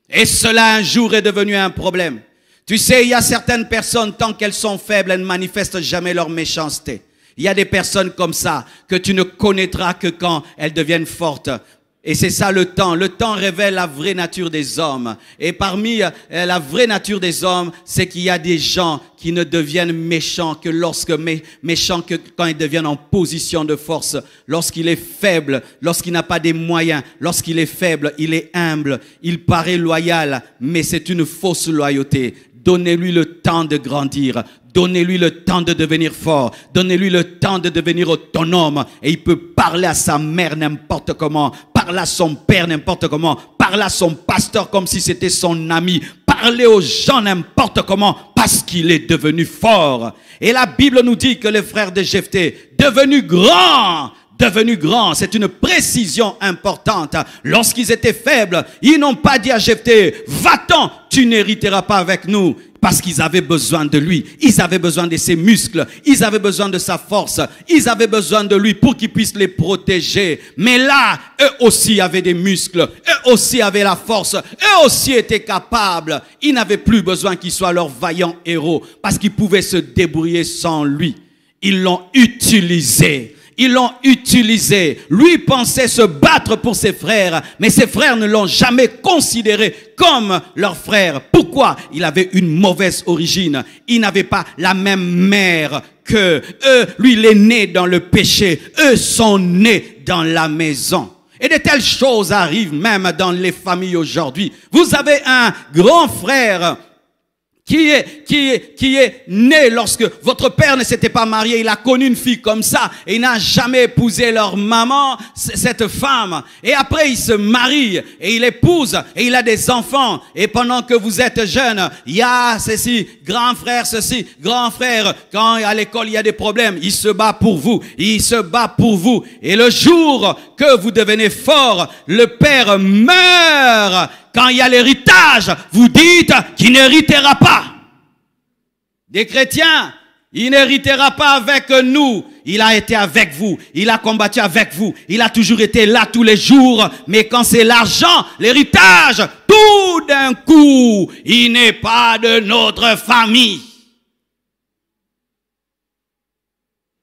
Et cela un jour est devenu un problème. Tu sais, il y a certaines personnes, tant qu'elles sont faibles, elles ne manifestent jamais leur méchanceté. Il y a des personnes comme ça que tu ne connaîtras que quand elles deviennent fortes. Et c'est ça le temps. Le temps révèle la vraie nature des hommes. Et parmi la vraie nature des hommes, c'est qu'il y a des gens qui ne deviennent méchants que lorsque méchants que quand ils deviennent en position de force. Lorsqu'il est faible, lorsqu'il n'a pas des moyens, lorsqu'il est faible, il est humble, il paraît loyal, mais c'est une fausse loyauté. Donnez-lui le temps de grandir. Donnez-lui le temps de devenir fort. Donnez-lui le temps de devenir autonome. Et il peut parler à sa mère n'importe comment. Parler à son père n'importe comment. Parler à son pasteur comme si c'était son ami. Parler aux gens n'importe comment parce qu'il est devenu fort. Et la Bible nous dit que les frères de Jephthé, devenus grands, c'est une précision importante. Lorsqu'ils étaient faibles, ils n'ont pas dit à Jephthé, va-t'en, tu n'hériteras pas avec nous. Parce qu'ils avaient besoin de lui. Ils avaient besoin de ses muscles. Ils avaient besoin de sa force. Ils avaient besoin de lui pour qu'il puisse les protéger. Mais là, eux aussi avaient des muscles. Eux aussi avaient la force. Eux aussi étaient capables. Ils n'avaient plus besoin qu'il soit leur vaillant héros. Parce qu'ils pouvaient se débrouiller sans lui. Ils l'ont utilisé. Ils l'ont utilisé. Lui pensait se battre pour ses frères, mais ses frères ne l'ont jamais considéré comme leur frère. Pourquoi? Il avait une mauvaise origine. Il n'avait pas la même mère qu'eux. Lui, il est né dans le péché. Eux sont nés dans la maison. Et de telles choses arrivent même dans les familles aujourd'hui. Vous avez un grand frère qui est né lorsque votre père ne s'était pas marié. Il a connu une fille comme ça et il n'a jamais épousé leur maman, cette femme. Et après il se marie et il épouse et il a des enfants. Et pendant que vous êtes jeune, il y a ceci, grand frère ceci, grand frère. Quand à l'école il y a des problèmes, il se bat pour vous, il se bat pour vous. Et le jour que vous devenez fort, le père meurt. Quand il y a l'héritage, vous dites qu'il n'héritera pas. Des chrétiens, il n'héritera pas avec nous. Il a été avec vous. Il a combattu avec vous. Il a toujours été là tous les jours. Mais quand c'est l'argent, l'héritage, tout d'un coup, il n'est pas de notre famille.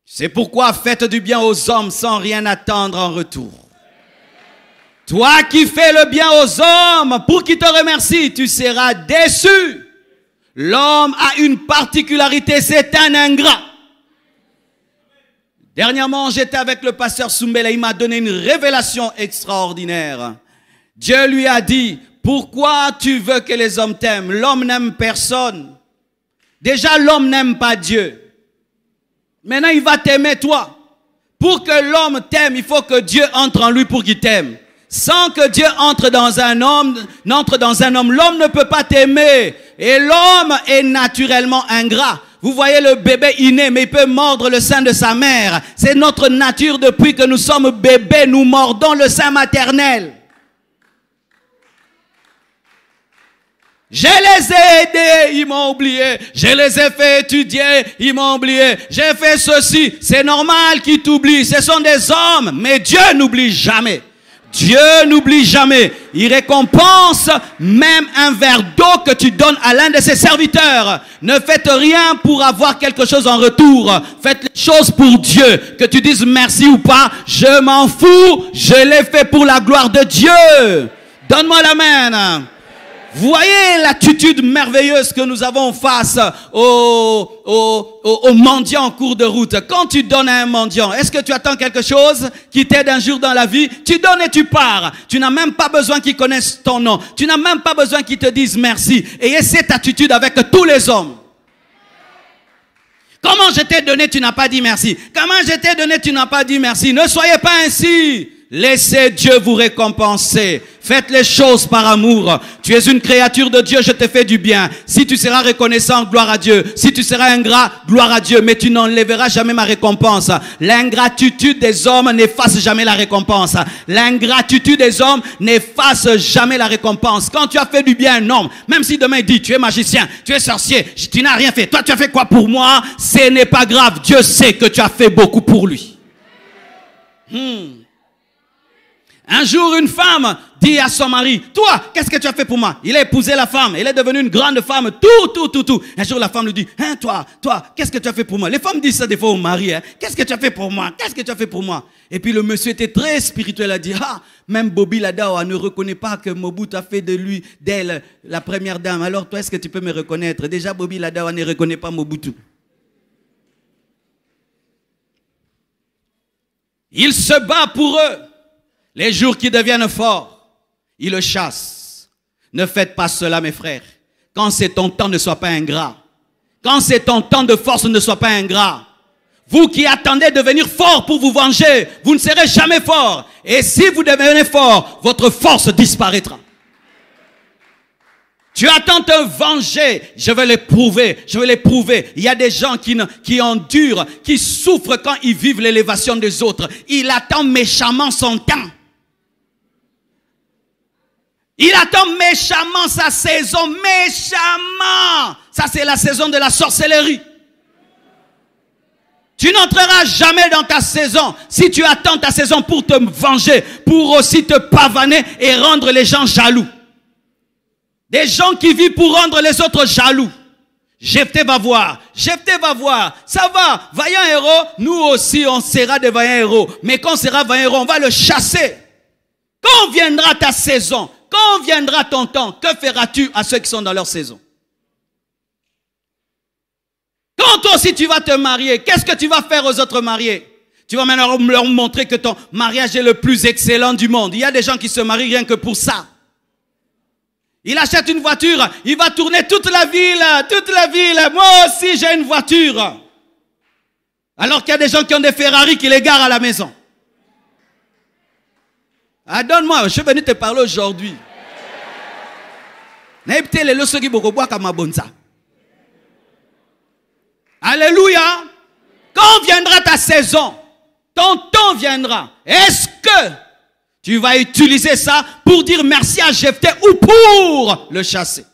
C'est pourquoi faites du bien aux hommes sans rien attendre en retour. Toi qui fais le bien aux hommes pour qu'ils te remercient, tu seras déçu. L'homme a une particularité, c'est un ingrat. Dernièrement, j'étais avec le pasteur Soumbele, il m'a donné une révélation extraordinaire. Dieu lui a dit, pourquoi tu veux que les hommes t'aiment? L'homme n'aime personne. Déjà, l'homme n'aime pas Dieu. Maintenant, il va t'aimer toi. Pour que l'homme t'aime, il faut que Dieu entre en lui pour qu'il t'aime. Sans que Dieu entre dans un homme, l'homme ne peut pas t'aimer. Et l'homme est naturellement ingrat. Vous voyez le bébé, il naît, mais il peut mordre le sein de sa mère. C'est notre nature depuis que nous sommes bébés, nous mordons le sein maternel. Je les ai aidés, ils m'ont oublié. Je les ai fait étudier, ils m'ont oublié. J'ai fait ceci, c'est normal qu'ils t'oublient. Ce sont des hommes, mais Dieu n'oublie jamais. Dieu n'oublie jamais. Il récompense même un verre d'eau que tu donnes à l'un de ses serviteurs. Ne faites rien pour avoir quelque chose en retour. Faites les choses pour Dieu. Que tu dises merci ou pas, je m'en fous. Je l'ai fait pour la gloire de Dieu. Donne-moi l'amen. Vous voyez l'attitude merveilleuse que nous avons face aux mendiants en cours de route. Quand tu donnes à un mendiant, est-ce que tu attends quelque chose qui t'aide un jour dans la vie? Tu donnes et tu pars. Tu n'as même pas besoin qu'ils connaissent ton nom. Tu n'as même pas besoin qu'ils te disent merci. Ayez cette attitude avec tous les hommes. Comment je t'ai donné, tu n'as pas dit merci. Comment je t'ai donné, tu n'as pas dit merci. Ne soyez pas ainsi. Laissez Dieu vous récompenser. Faites les choses par amour. Tu es une créature de Dieu, je te fais du bien. Si tu seras reconnaissant, gloire à Dieu. Si tu seras ingrat, gloire à Dieu. Mais tu n'enlèveras jamais ma récompense. L'ingratitude des hommes n'efface jamais la récompense. L'ingratitude des hommes n'efface jamais la récompense. Quand tu as fait du bien à un homme, même si demain il dit, tu es magicien, tu es sorcier, tu n'as rien fait. Toi, tu as fait quoi pour moi? Ce n'est pas grave. Dieu sait que tu as fait beaucoup pour lui. Un jour, une femme dit à son mari, toi, qu'est-ce que tu as fait pour moi? Il a épousé la femme, elle est devenue une grande femme, tout. Un jour, la femme lui dit, hein, toi, qu'est-ce que tu as fait pour moi? Les femmes disent ça des fois au mari, hein, qu'est-ce que tu as fait pour moi? Qu'est-ce que tu as fait pour moi? Et puis le monsieur était très spirituel, a dit, ah, même Bobby Ladawa ne reconnaît pas que Mobutu a fait d'elle la première dame. Alors toi, est-ce que tu peux me reconnaître? Déjà, Bobby Ladawa ne reconnaît pas Mobutu. Il se bat pour eux. Les jours qui deviennent forts, ils le chassent. Ne faites pas cela, mes frères. Quand c'est ton temps, ne sois pas ingrat. Quand c'est ton temps de force, ne sois pas ingrat. Vous qui attendez devenir fort pour vous venger, vous ne serez jamais fort. Et si vous devenez fort, votre force disparaîtra. Tu attends te venger, je vais l'éprouver, je vais l'éprouver. Il y a des gens qui endurent, qui souffrent quand ils vivent l'élévation des autres. Il attend méchamment son temps. Il attend méchamment sa saison, méchamment. Ça, c'est la saison de la sorcellerie. Tu n'entreras jamais dans ta saison si tu attends ta saison pour te venger, pour aussi te pavaner et rendre les gens jaloux. Des gens qui vivent pour rendre les autres jaloux. Jephthé va voir, ça va, vaillant héros, nous aussi on sera des vaillants héros. Mais quand on sera vaillant héros, on va le chasser. Quand viendra ta saison, quand viendra ton temps, que feras-tu à ceux qui sont dans leur saison? Quand toi aussi tu vas te marier, qu'est-ce que tu vas faire aux autres mariés? Tu vas maintenant leur montrer que ton mariage est le plus excellent du monde. Il y a des gens qui se marient rien que pour ça. Il achète une voiture, il va tourner toute la ville. Moi aussi j'ai une voiture. Alors qu'il y a des gens qui ont des Ferrari qui les garent à la maison. Ah, donne-moi, je suis venu te parler aujourd'hui. Alléluia. Quand viendra ta saison, ton temps viendra. Est-ce que tu vas utiliser ça pour dire merci à Jephthé ou pour le chasser?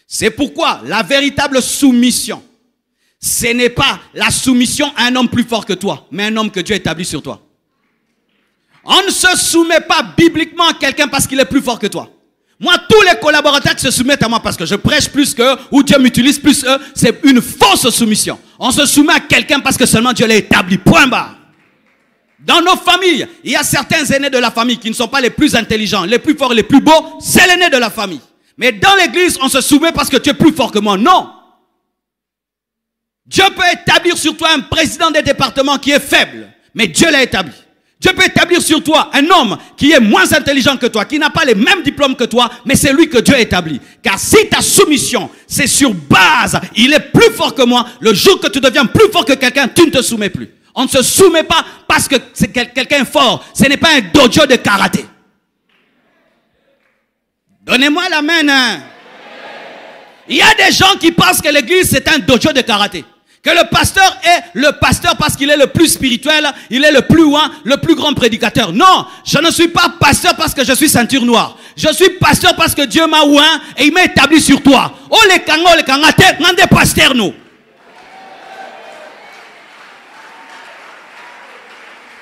C'est pourquoi la véritable soumission, ce n'est pas la soumission à un homme plus fort que toi, mais un homme que Dieu établit sur toi. On ne se soumet pas bibliquement à quelqu'un parce qu'il est plus fort que toi. Moi, tous les collaborateurs qui se soumettent à moi parce que je prêche plus qu'eux ou Dieu m'utilise plus qu'eux, c'est une fausse soumission. On se soumet à quelqu'un parce que seulement Dieu l'a établi. Point barre. Dans nos familles, il y a certains aînés de la famille qui ne sont pas les plus intelligents, les plus forts, les plus beaux. C'est l'aîné de la famille. Mais dans l'église, on se soumet parce que tu es plus fort que moi. Non. Dieu peut établir sur toi un président des départements qui est faible, mais Dieu l'a établi. Dieu peut établir sur toi un homme qui est moins intelligent que toi, qui n'a pas les mêmes diplômes que toi, mais c'est lui que Dieu a établi. Car si ta soumission, c'est sur base, il est plus fort que moi, le jour que tu deviens plus fort que quelqu'un, tu ne te soumets plus. On ne se soumet pas parce que c'est quelqu'un fort. Ce n'est pas un dojo de karaté. Donnez-moi la main. Hein. Il y a des gens qui pensent que l'église c'est un dojo de karaté. Que le pasteur est le pasteur parce qu'il est le plus spirituel, il est le plus loin, le plus grand prédicateur. Non, je ne suis pas pasteur parce que je suis ceinture noire. Je suis pasteur parce que Dieu m'a oint et il m'a établi sur toi. Oh les kangate, mandez pasteur nous.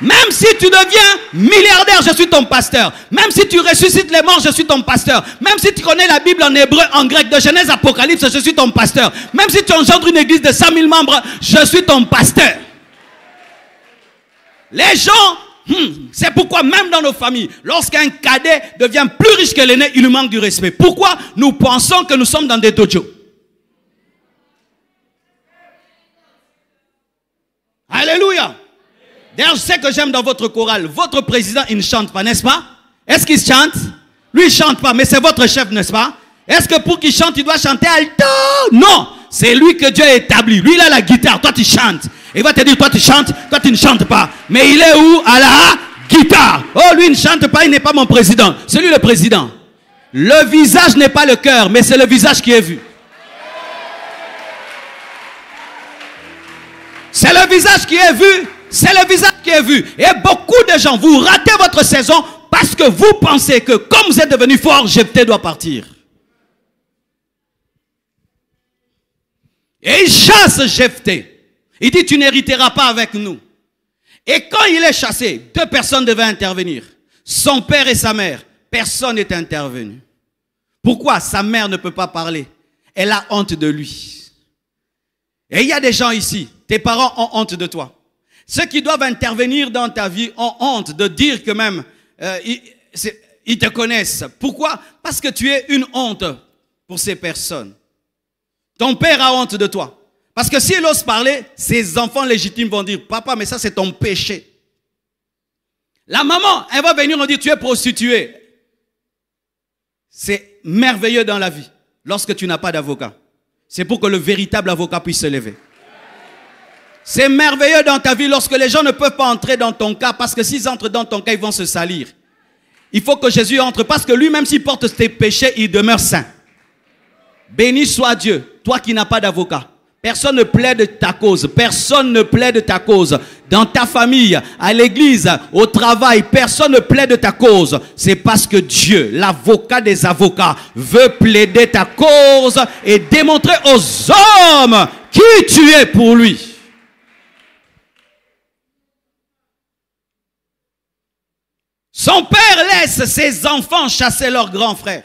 Même si tu deviens milliardaire, je suis ton pasteur. Même si tu ressuscites les morts, je suis ton pasteur. Même si tu connais la Bible en hébreu, en grec, de Genèse, Apocalypse, je suis ton pasteur. Même si tu engendres une église de 100 000 membres, je suis ton pasteur. Les gens C'est pourquoi même dans nos familles, lorsqu'un cadet devient plus riche que l'aîné, il lui manque du respect. Pourquoi? Nous pensons que nous sommes dans des dojos. Alléluia. D'ailleurs, je sais que j'aime dans votre chorale. Votre président, il ne chante pas, n'est-ce pas? Est-ce qu'il chante? Lui, il ne chante pas, mais c'est votre chef, n'est-ce pas? Est-ce que pour qu'il chante, il doit chanter alto? Non. C'est lui que Dieu a établi. Lui, il a la guitare. Toi, tu chantes. Il va te dire, toi, tu chantes. Toi, tu ne chantes pas. Mais il est où? À la guitare. Oh, lui, il ne chante pas. Il n'est pas mon président. C'est lui le président. Le visage n'est pas le cœur, mais c'est le visage qui est vu. C'est le visage qui est vu. C'est le visage qui est vu. Et beaucoup de gens, vous ratez votre saison parce que vous pensez que comme vous êtes devenu fort, Jephthé doit partir. Et il chasse Jephthé. Il dit, tu n'hériteras pas avec nous. Et quand il est chassé, deux personnes devaient intervenir. Son père et sa mère. Personne n'est intervenu. Pourquoi? Sa mère ne peut pas parler. Elle a honte de lui. Et il y a des gens ici, tes parents ont honte de toi. Ceux qui doivent intervenir dans ta vie ont honte de dire que même ils te connaissent. Pourquoi? Parce que tu es une honte pour ces personnes. Ton père a honte de toi. Parce que s'il ose parler, ses enfants légitimes vont dire, papa, mais ça c'est ton péché. La maman, elle va venir nous dire, tu es prostituée. C'est merveilleux dans la vie, lorsque tu n'as pas d'avocat. C'est pour que le véritable avocat puisse se lever. C'est merveilleux dans ta vie lorsque les gens ne peuvent pas entrer dans ton cas, parce que s'ils entrent dans ton cas, ils vont se salir. Il faut que Jésus entre, parce que lui-même, s'il porte tes péchés, il demeure saint. Béni soit Dieu, toi qui n'as pas d'avocat. Personne ne plaide ta cause. Personne ne plaide ta cause. Dans ta famille, à l'église, au travail, personne ne plaide ta cause. C'est parce que Dieu, l'avocat des avocats, veut plaider ta cause et démontrer aux hommes qui tu es pour lui. Son père laisse ses enfants chasser leurs grands frères.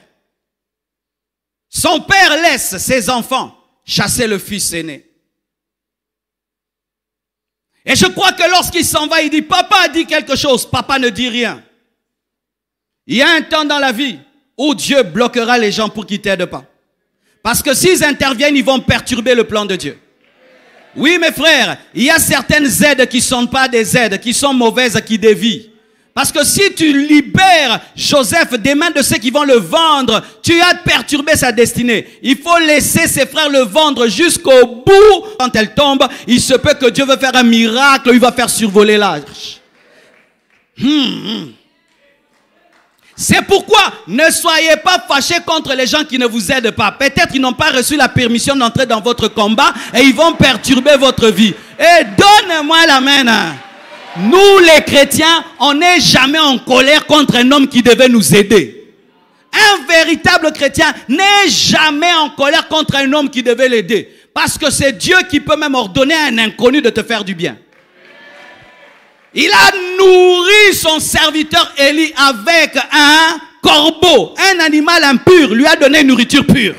Son père laisse ses enfants chasser le fils aîné. Et je crois que lorsqu'il s'en va, il dit, papa a dit quelque chose, papa ne dit rien. Il y a un temps dans la vie où Dieu bloquera les gens pour qu'ils ne t'aident pas. Parce que s'ils interviennent, ils vont perturber le plan de Dieu. Oui, mes frères, il y a certaines aides qui ne sont pas des aides, qui sont mauvaises, qui dévient. Parce que si tu libères Joseph des mains de ceux qui vont le vendre, tu as perturbé sa destinée. Il faut laisser ses frères le vendre jusqu'au bout. Quand elle tombe, il se peut que Dieu veut faire un miracle, il va faire survoler l'âge. C'est pourquoi ne soyez pas fâchés contre les gens qui ne vous aident pas. Peut-être qu'ils n'ont pas reçu la permission d'entrer dans votre combat et ils vont perturber votre vie. Et donne-moi la main. Nous les chrétiens, on n'est jamais en colère contre un homme qui devait nous aider. Un véritable chrétien n'est jamais en colère contre un homme qui devait l'aider. Parce que c'est Dieu qui peut même ordonner à un inconnu de te faire du bien. Il a nourri son serviteur Élie avec un corbeau, un animal impur, lui a donné une nourriture pure.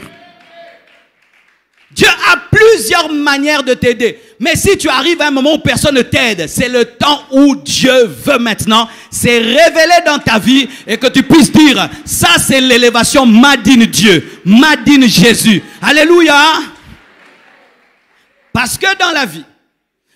Dieu a plusieurs manières de t'aider. Mais si tu arrives à un moment où personne ne t'aide, c'est le temps où Dieu veut maintenant. C'est révélé dans ta vie et que tu puisses dire, ça c'est l'élévation made in Dieu, made in Jésus. Alléluia. Parce que dans la vie,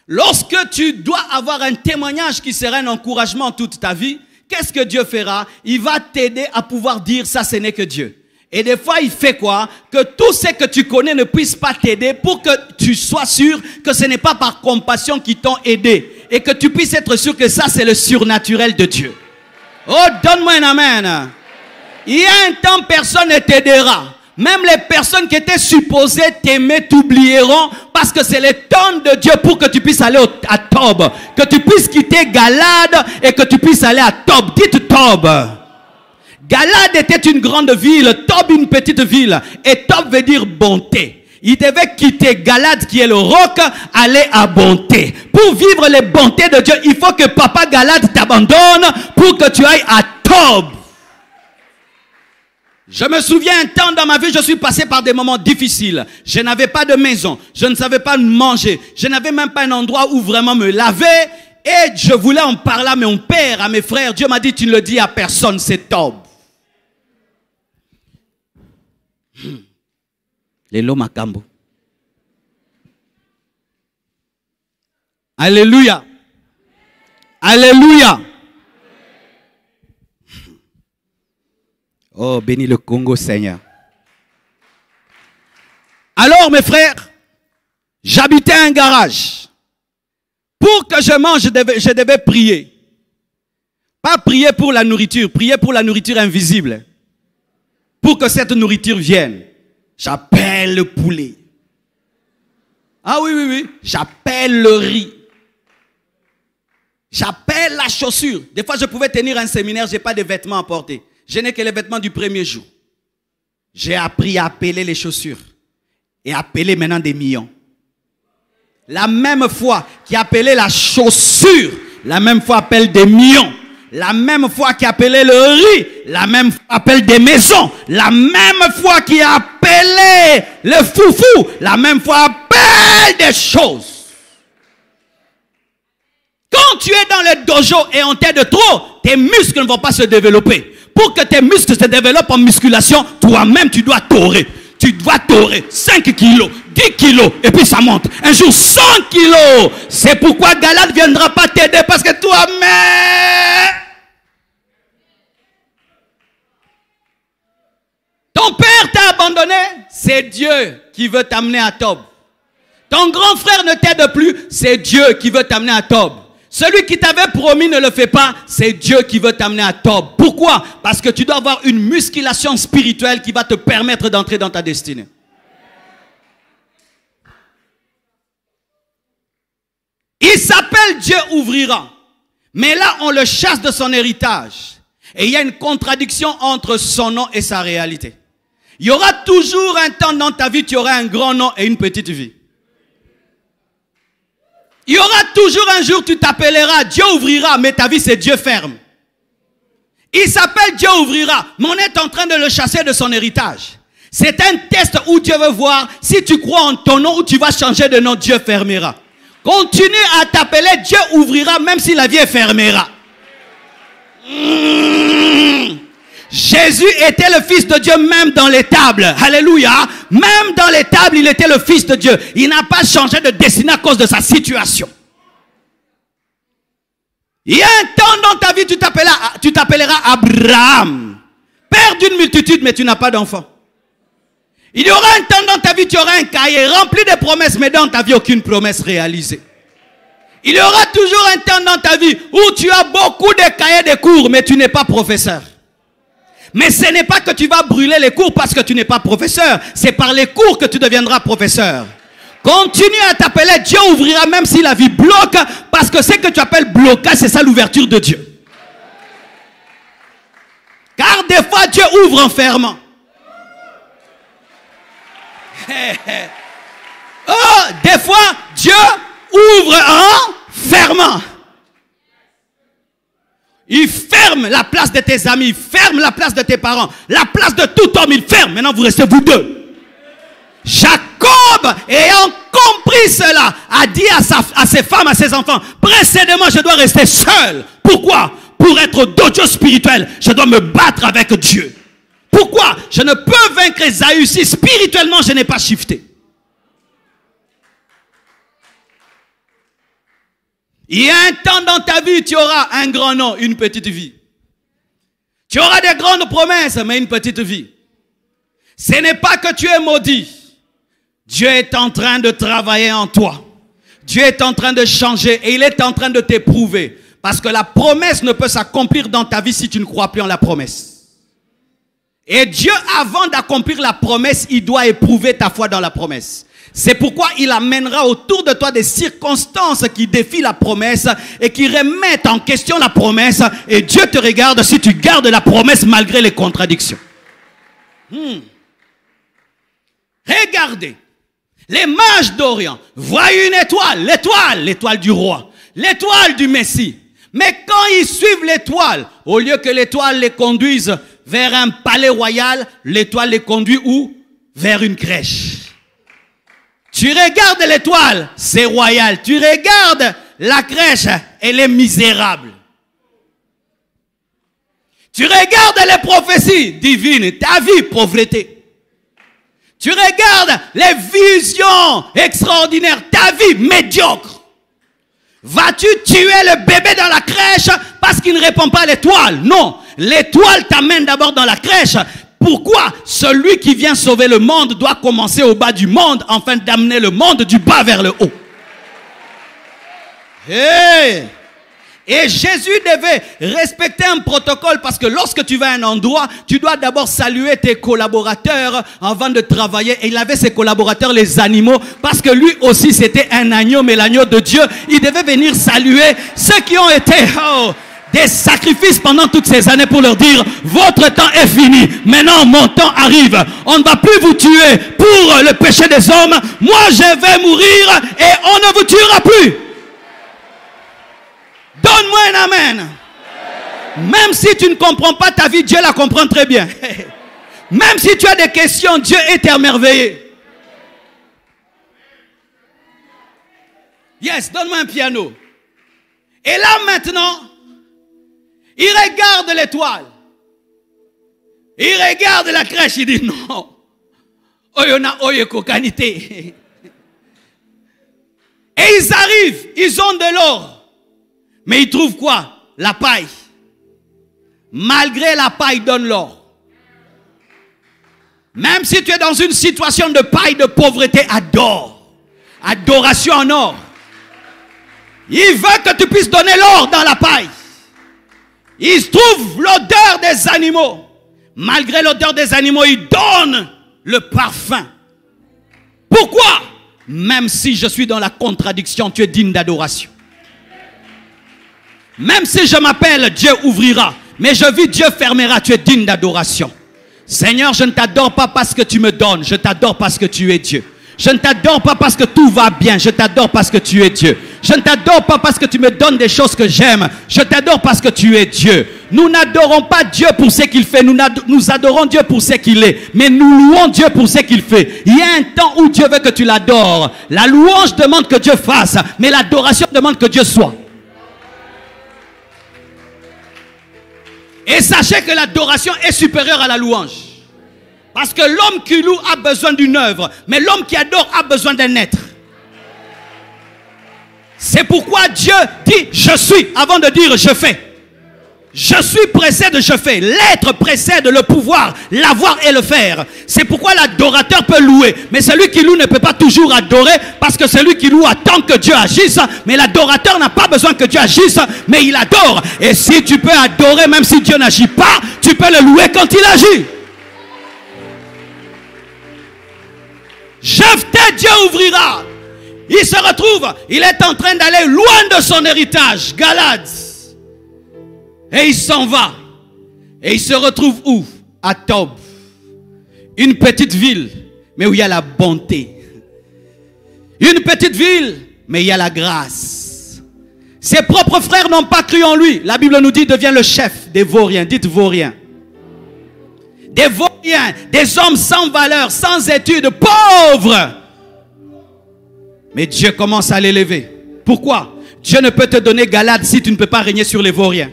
lorsque tu dois avoir un témoignage qui sera un encouragement toute ta vie, qu'est-ce que Dieu fera? Il va t'aider à pouvoir dire, ça ce n'est que Dieu. Et des fois, il fait quoi? Que tous ceux que tu connais ne puissent pas t'aider pour que tu sois sûr que ce n'est pas par compassion qu'ils t'ont aidé. Et que tu puisses être sûr que ça, c'est le surnaturel de Dieu. Oh, donne-moi un amen. Il y a un temps, personne ne t'aidera. Même les personnes qui étaient supposées t'aimer t'oublieront parce que c'est le temps de Dieu pour que tu puisses aller à Tob. Que tu puisses quitter Galade et que tu puisses aller à Tob. Dites Tob. Galade était une grande ville, Tob une petite ville. Et Tob veut dire bonté. Il devait quitter Galade qui est le roc, aller à bonté. Pour vivre les bontés de Dieu, il faut que papa Galade t'abandonne pour que tu ailles à Tob. Je me souviens un temps dans ma vie, je suis passé par des moments difficiles. Je n'avais pas de maison, je ne savais pas manger, je n'avais même pas un endroit où vraiment me laver. Et je voulais en parler à mon père, à mes frères. Dieu m'a dit, tu ne le dis à personne, c'est Tob. Lelo Makambo. Alléluia. Alléluia. Oh, bénis le Congo, Seigneur. Alors, mes frères, j'habitais un garage. Pour que je mange, je devais prier. Pas prier pour la nourriture, prier pour la nourriture invisible. Pour que cette nourriture vienne. J'appelle le poulet. Ah oui, oui, oui. J'appelle le riz. J'appelle la chaussure. Des fois, je pouvais tenir un séminaire, je n'ai pas de vêtements à porter. Je n'ai que les vêtements du premier jour. J'ai appris à appeler les chaussures. Et appeler maintenant des millions. La même foi qui appelait la chaussure, la même foi appelle des millions. La même foi qui appelait le riz, la même foi appelle des maisons. La même foi qui appelait le foufou, la même foi appelle des choses. Quand tu es dans le dojo et on t'aide trop, tes muscles ne vont pas se développer. Pour que tes muscles se développent en musculation, toi-même tu dois torer. Tu dois torer 5 kilos, 10 kilos, et puis ça monte. Un jour 100 kilos. C'est pourquoi Galate ne viendra pas t'aider parce que toi-même... Ton père t'a abandonné, c'est Dieu qui veut t'amener à Tob. Ton grand frère ne t'aide plus, c'est Dieu qui veut t'amener à Tob. Celui qui t'avait promis ne le fait pas, c'est Dieu qui veut t'amener à Tob. Pourquoi? Parce que tu dois avoir une musculation spirituelle qui va te permettre d'entrer dans ta destinée. Il s'appelle Dieu ouvrira. Mais là, on le chasse de son héritage. Et il y a une contradiction entre son nom et sa réalité. Il y aura toujours un temps dans ta vie, tu auras un grand nom et une petite vie. Il y aura toujours un jour, tu t'appelleras, Dieu ouvrira, mais ta vie c'est Dieu ferme. Il s'appelle Dieu ouvrira, mais on est en train de le chasser de son héritage. C'est un test où Dieu veut voir si tu crois en ton nom ou tu vas changer de nom, Dieu fermera. Continue à t'appeler, Dieu ouvrira, même si la vie fermera. Jésus était le fils de Dieu même dans l'étable. Alléluia. Même dans l'étable, il était le fils de Dieu. Il n'a pas changé de destinée à cause de sa situation. Il y a un temps dans ta vie, tu t'appelleras Abraham. Père d'une multitude, mais tu n'as pas d'enfant. Il y aura un temps dans ta vie, tu auras un cahier rempli de promesses, mais dans ta vie, aucune promesse réalisée. Il y aura toujours un temps dans ta vie où tu as beaucoup de cahiers de cours, mais tu n'es pas professeur. Mais ce n'est pas que tu vas brûler les cours parce que tu n'es pas professeur. C'est par les cours que tu deviendras professeur. Continue à t'appeler, Dieu ouvrira même si la vie bloque. Parce que ce que tu appelles blocage, c'est ça l'ouverture de Dieu. Car des fois, Dieu ouvre en fermant. Oh, des fois, Dieu ouvre en fermant. Il ferme la place de tes amis, il ferme la place de tes parents, la place de tout homme, il ferme. Maintenant, vous restez vous deux. Jacob, ayant compris cela, a dit à ses femmes, à ses enfants, précédemment, je dois rester seul. Pourquoi? Pour être dojo spirituel, je dois me battre avec Dieu. Pourquoi? Je ne peux vaincre Esaü si spirituellement je n'ai pas shifté. Il y a un temps dans ta vie, tu auras un grand nom, une petite vie. Tu auras des grandes promesses, mais une petite vie. Ce n'est pas que tu es maudit. Dieu est en train de travailler en toi. Dieu est en train de changer et il est en train de t'éprouver. Parce que la promesse ne peut s'accomplir dans ta vie si tu ne crois plus en la promesse. Et Dieu, avant d'accomplir la promesse, il doit éprouver ta foi dans la promesse. C'est pourquoi il amènera autour de toi des circonstances qui défient la promesse et qui remettent en question la promesse. Et Dieu te regarde si tu gardes la promesse malgré les contradictions. Regardez, les mages d'Orient voient une étoile, l'étoile du roi, l'étoile du Messie. Mais quand ils suivent l'étoile, au lieu que l'étoile les conduise vers un palais royal, l'étoile les conduit où? Vers une crèche. Tu regardes l'étoile, c'est royal. Tu regardes la crèche, elle est misérable. Tu regardes les prophéties divines, ta vie, pauvreté. Tu regardes les visions extraordinaires, ta vie, médiocre. Vas-tu tuer le bébé dans la crèche parce qu'il ne répond pas à l'étoile? Non, l'étoile t'amène d'abord dans la crèche. Pourquoi? Celui qui vient sauver le monde doit commencer au bas du monde afin d'amener le monde du bas vers le haut. Hey! Et Jésus devait respecter un protocole parce que lorsque tu vas à un endroit, tu dois d'abord saluer tes collaborateurs avant de travailler. Et il avait ses collaborateurs, les animaux, parce que lui aussi c'était un agneau, mais l'agneau de Dieu. Il devait venir saluer ceux qui ont été des sacrifices pendant toutes ces années pour leur dire: votre temps est fini, maintenant mon temps arrive. On ne va plus vous tuer pour le péché des hommes. Moi je vais mourir et on ne vous tuera plus. Donne-moi un amen. Même si tu ne comprends pas ta vie, Dieu la comprend très bien. Même si tu as des questions, Dieu est émerveillé. Yes, donne-moi un piano. Et là maintenant, il regarde l'étoile. Il regarde la crèche, il dit non. Oyona oye kokanité. Et ils arrivent, ils ont de l'or. Mais ils trouvent quoi? La paille. Malgré la paille, donne l'or. Même si tu es dans une situation de paille, de pauvreté, adore. Adoration en or. Il veut que tu puisses donner l'or dans la paille. Il trouve l'odeur des animaux. Malgré l'odeur des animaux, il donne le parfum. Pourquoi? Même si je suis dans la contradiction, tu es digne d'adoration. Même si je m'appelle, Dieu ouvrira. Mais je vis, Dieu fermera. Tu es digne d'adoration. Seigneur, je ne t'adore pas parce que tu me donnes. Je t'adore parce que tu es Dieu. Je ne t'adore pas parce que tout va bien. Je t'adore parce que tu es Dieu. Je ne t'adore pas parce que tu me donnes des choses que j'aime. Je t'adore parce que tu es Dieu. Nous n'adorons pas Dieu pour ce qu'il fait. Nous adorons Dieu pour ce qu'il est. Mais nous louons Dieu pour ce qu'il fait. Il y a un temps où Dieu veut que tu l'adores. La louange demande que Dieu fasse. Mais l'adoration demande que Dieu soit. Et sachez que l'adoration est supérieure à la louange. Parce que l'homme qui loue a besoin d'une œuvre. Mais l'homme qui adore a besoin d'un être. C'est pourquoi Dieu dit je suis avant de dire je fais. Je suis précède je fais. L'être précède le pouvoir, l'avoir et le faire. C'est pourquoi l'adorateur peut louer. Mais celui qui loue ne peut pas toujours adorer. Parce que celui qui loue attend que Dieu agisse. Mais l'adorateur n'a pas besoin que Dieu agisse. Mais il adore. Et si tu peux adorer même si Dieu n'agit pas, tu peux le louer quand il agit. Jephthé, Dieu ouvrira. Il se retrouve, il est en train d'aller loin de son héritage, Galade. Et il s'en va. Et il se retrouve où? À Tob. Une petite ville, mais où il y a la bonté. Une petite ville, mais il y a la grâce. Ses propres frères n'ont pas cru en lui. La Bible nous dit, devient le chef des vauriens. Dites vauriens. Des vauriens, des hommes sans valeur, sans études, pauvres. Mais Dieu commence à l'élever. Pourquoi? Dieu ne peut te donner Galade si tu ne peux pas régner sur les vauriens.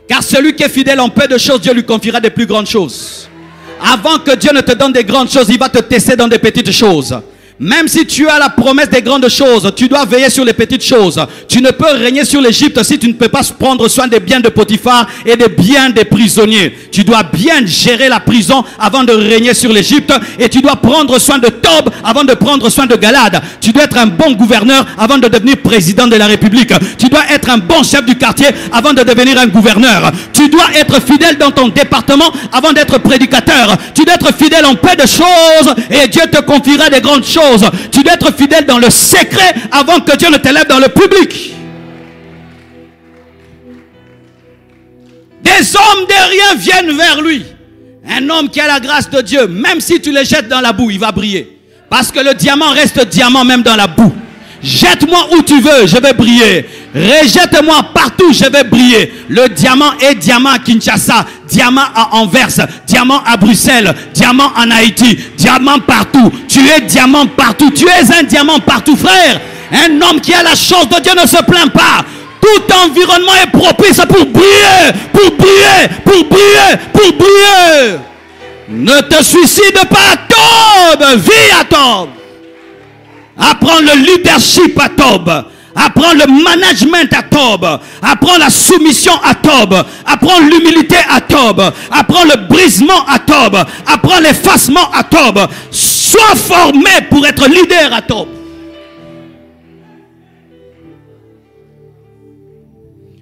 Car celui qui est fidèle en peu de choses, Dieu lui confiera des plus grandes choses. Avant que Dieu ne te donne des grandes choses, il va te tester dans des petites choses. Même si tu as la promesse des grandes choses, tu dois veiller sur les petites choses. Tu ne peux régner sur l'Égypte si tu ne peux pas prendre soin des biens de Potiphar et des biens des prisonniers. Tu dois bien gérer la prison avant de régner sur l'Égypte. Et tu dois prendre soin de Tob avant de prendre soin de Galade. Tu dois être un bon gouverneur avant de devenir président de la République. Tu dois être un bon chef du quartier avant de devenir un gouverneur. Tu dois être fidèle dans ton département avant d'être prédicateur. Tu dois être fidèle en peu de choses et Dieu te confiera des grandes choses. Tu dois être fidèle dans le secret avant que Dieu ne t'élève dans le public. Des hommes de rien viennent vers lui. Un homme qui a la grâce de Dieu, même si tu le jettes dans la boue, il va briller. Parce que le diamant reste diamant même dans la boue. Jette-moi où tu veux, je vais briller. Rejette-moi partout, je vais briller. Le diamant est diamant à Kinshasa, diamant à Anvers, diamant à Bruxelles, diamant en Haïti, diamant partout. Tu es diamant partout. Tu es un diamant partout, frère. Un homme qui a la chance de Dieu ne se plaint pas. Tout environnement est propice pour briller, pour briller, pour briller, pour briller. Ne te suicide pas à Tob, vis à Tob. Apprends le leadership à Tob. Apprends le management à Tob. Apprends la soumission à Tob. Apprends l'humilité à Tob. Apprends le brisement à Tob. Apprends l'effacement à Tob. Sois formé pour être leader à Tob.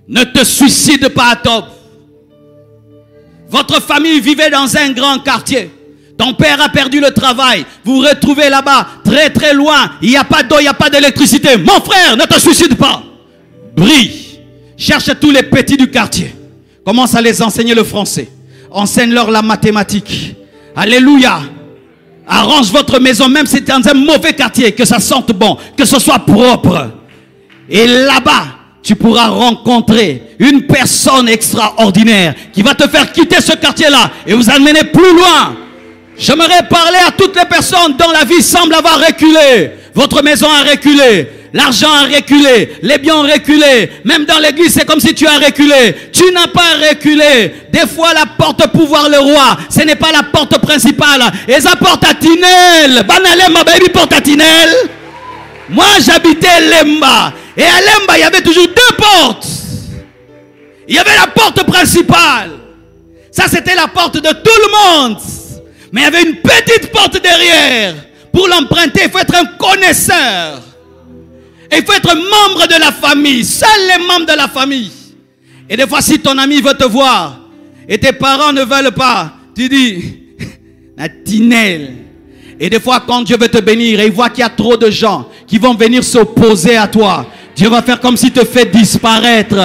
Ne te suicide pas à Tob. Votre famille vivait dans un grand quartier. Ton père a perdu le travail. Vous vous retrouvez là-bas, très très loin. Il n'y a pas d'eau, il n'y a pas d'électricité. Mon frère, ne te suicide pas. Brille. Cherche tous les petits du quartier. Commence à les enseigner le français. Enseigne-leur la mathématique. Alléluia. Arrange votre maison, même si c'est dans un mauvais quartier, que ça sente bon, que ce soit propre. Et là-bas, tu pourras rencontrer une personne extraordinaire qui va te faire quitter ce quartier-là et vous amener plus loin. J'aimerais parler à toutes les personnes dont la vie semble avoir reculé. Votre maison a reculé, l'argent a reculé, les biens ont reculé. Même dans l'église, c'est comme si tu as reculé. Tu n'as pas reculé. Des fois, la porte pour voir le roi, ce n'est pas la porte principale. Et ça porte à Tinel. Banale, ma baby, porte à Tinel. Moi, j'habitais Lemba. Et à Lemba, il y avait toujours deux portes. Il y avait la porte principale. Ça, c'était la porte de tout le monde. Mais il y avait une petite porte derrière. Pour l'emprunter, il faut être un connaisseur. Et il faut être membre de la famille. Seuls les membres de la famille. Et des fois, si ton ami veut te voir et tes parents ne veulent pas, tu dis, la Tinel. Et des fois, quand Dieu veut te bénir et il voit qu'il y a trop de gens qui vont venir s'opposer à toi, Dieu va faire comme s'il te fait disparaître.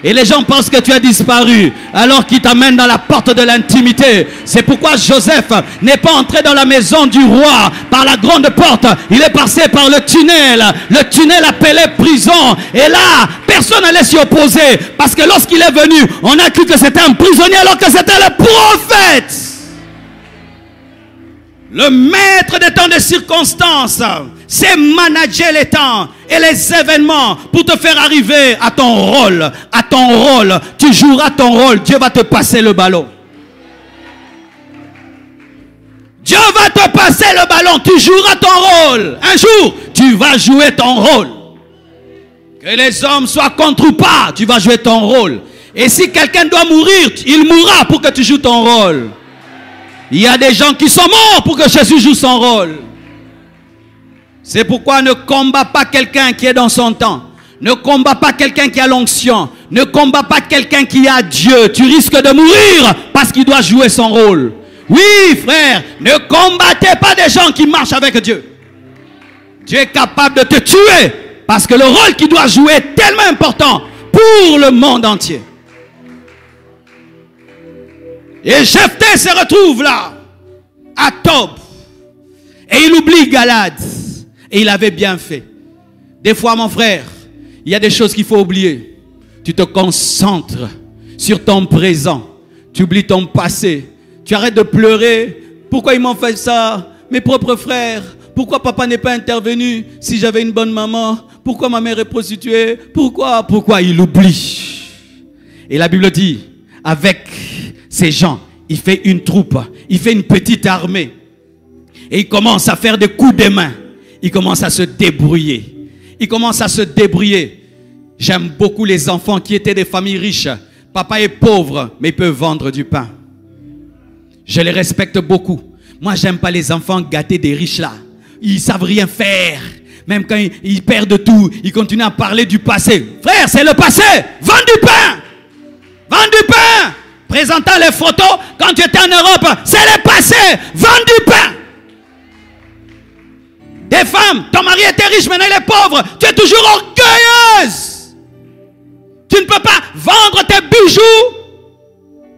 Et les gens pensent que tu as disparu alors qu'il t'amène dans la porte de l'intimité. C'est pourquoi Joseph n'est pas entré dans la maison du roi par la grande porte. Il est passé par le tunnel. Le tunnel appelé prison. Et là, personne n'allait s'y opposer. Parce que lorsqu'il est venu, on a cru que c'était un prisonnier alors que c'était le prophète. Le maître des temps de circonstances, c'est manager les temps et les événements pour te faire arriver à ton rôle. À ton rôle, tu joueras ton rôle. Dieu va te passer le ballon. Dieu va te passer le ballon. Tu joueras ton rôle. Un jour, tu vas jouer ton rôle. Que les hommes soient contre ou pas, tu vas jouer ton rôle. Et si quelqu'un doit mourir, il mourra pour que tu joues ton rôle. Il y a des gens qui sont morts pour que Jésus joue son rôle. C'est pourquoi ne combat pas quelqu'un qui est dans son temps. Ne combat pas quelqu'un qui a l'onction. Ne combat pas quelqu'un qui a Dieu. Tu risques de mourir parce qu'il doit jouer son rôle. Oui, frère, ne combattez pas des gens qui marchent avec Dieu. Dieu est capable de te tuer parce que le rôle qu'il doit jouer est tellement important pour le monde entier. Et Jephthé se retrouve là, à Tob. Et il oublie Galade. Et il avait bien fait. Des fois, mon frère, il y a des choses qu'il faut oublier. Tu te concentres sur ton présent. Tu oublies ton passé. Tu arrêtes de pleurer. Pourquoi ils m'ont fait ça? Mes propres frères. Pourquoi papa n'est pas intervenu si j'avais une bonne maman? Pourquoi ma mère est prostituée? Pourquoi il oublie? Et la Bible dit, avec ces gens, il fait une troupe, il fait une petite armée. Et il commence à faire des coups de main. Il commence à se débrouiller. Il commence à se débrouiller. J'aime beaucoup les enfants qui étaient des familles riches. Papa est pauvre, mais il peut vendre du pain. Je les respecte beaucoup. Moi, j'aime pas les enfants gâtés des riches là. Ils savent rien faire. Même quand ils perdent tout, ils continuent à parler du passé. Frère, c'est le passé. Vends du pain. Vends du pain. Présentant les photos quand tu étais en Europe, c'est le passé. Vends du pain. Des femmes, ton mari était riche, maintenant il est pauvre. Tu es toujours orgueilleuse. Tu ne peux pas vendre tes bijoux,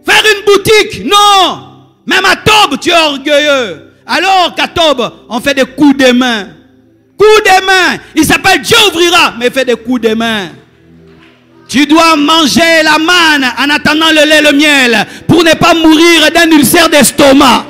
faire une boutique. Non. Même à Tob, tu es orgueilleux. Alors qu'à Tob, on fait des coups de main. Coups de main. Il s'appelle Dieu ouvrira, mais fait des coups de main. Tu dois manger la manne en attendant le lait et le miel pour ne pas mourir d'un ulcère d'estomac.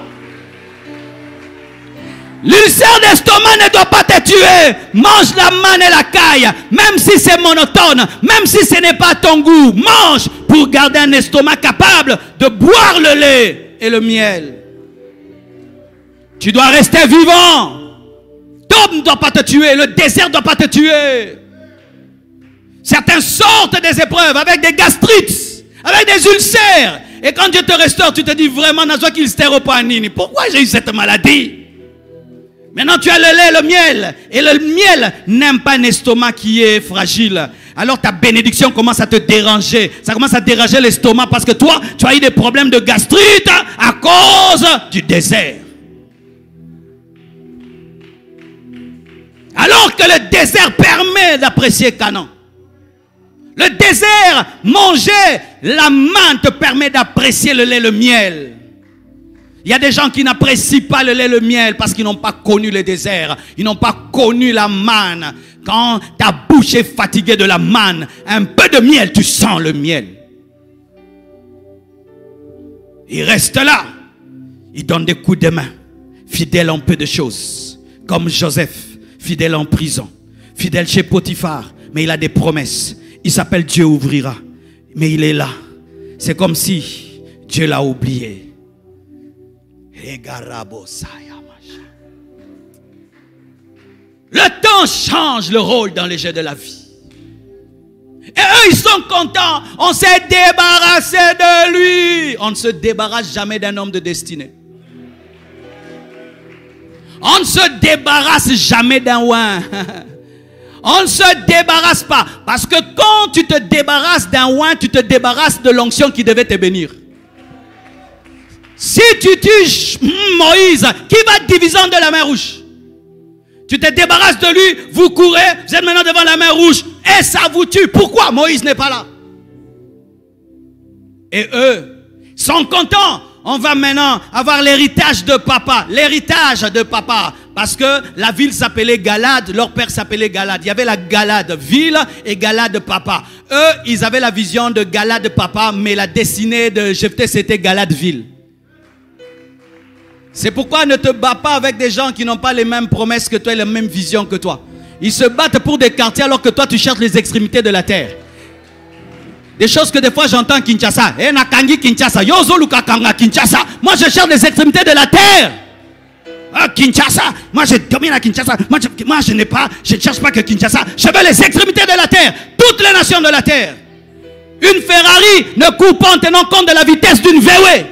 L'ulcère d'estomac ne doit pas te tuer. Mange la manne et la caille. Même si c'est monotone, même si ce n'est pas ton goût. Mange pour garder un estomac capable de boire le lait et le miel. Tu dois rester vivant. Tob ne doit pas te tuer. Le désert ne doit pas te tuer. Certains sortent des épreuves avec des gastrites, avec des ulcères. Et quand Dieu te restaure, tu te dis vraiment, pourquoi j'ai eu cette maladie? Maintenant tu as le lait, le miel. Et le miel n'aime pas un estomac qui est fragile. Alors ta bénédiction commence à te déranger. Ça commence à déranger l'estomac parce que toi, tu as eu des problèmes de gastrite à cause du désert. Alors que le désert permet d'apprécier Canaan. Le désert, manger la manne te permet d'apprécier le lait, le miel. Il y a des gens qui n'apprécient pas le lait, le miel parce qu'ils n'ont pas connu le désert. Ils n'ont pas connu la manne. Quand ta bouche est fatiguée de la manne, un peu de miel, tu sens le miel. Il reste là. Il donne des coups de main. Fidèle en peu de choses. Comme Joseph, fidèle en prison. Fidèle chez Potiphar. Mais il a des promesses. Il s'appelle Dieu ouvrira. Mais il est là. C'est comme si Dieu l'a oublié. Le temps change le rôle dans les jeux de la vie. Et eux, ils sont contents. On s'est débarrassé de lui. On ne se débarrasse jamais d'un homme de destinée. On ne se débarrasse jamais d'un ouin. On ne se débarrasse pas. Parce que quand tu te débarrasses d'un ouin, tu te débarrasses de l'onction qui devait te bénir. Si tu tues Moïse, qui va diviser de la mer rouge? Tu te débarrasses de lui, vous courez, vous êtes maintenant devant la mer rouge, et ça vous tue. Pourquoi Moïse n'est pas là? Et eux sont contents. On va maintenant avoir l'héritage de papa. L'héritage de papa. Parce que la ville s'appelait Galade. Leur père s'appelait Galade. Il y avait la Galade ville et Galade papa. Eux, ils avaient la vision de Galade papa. Mais la destinée de Jephthé, c'était Galade ville. C'est pourquoi ne te bats pas avec des gens qui n'ont pas les mêmes promesses que toi et les mêmes visions que toi. Ils se battent pour des quartiers alors que toi, tu cherches les extrémités de la terre. Des choses que des fois j'entends Kinshasa. Kinshasa. Kinshasa. Moi je cherche les extrémités de la terre. Kinshasa. Moi je domine à Kinshasa. Moi je n'ai pas, je ne cherche pas que Kinshasa. Je veux les extrémités de la terre. Toutes les nations de la terre. Une Ferrari ne court pas en tenant compte de la vitesse d'une VW.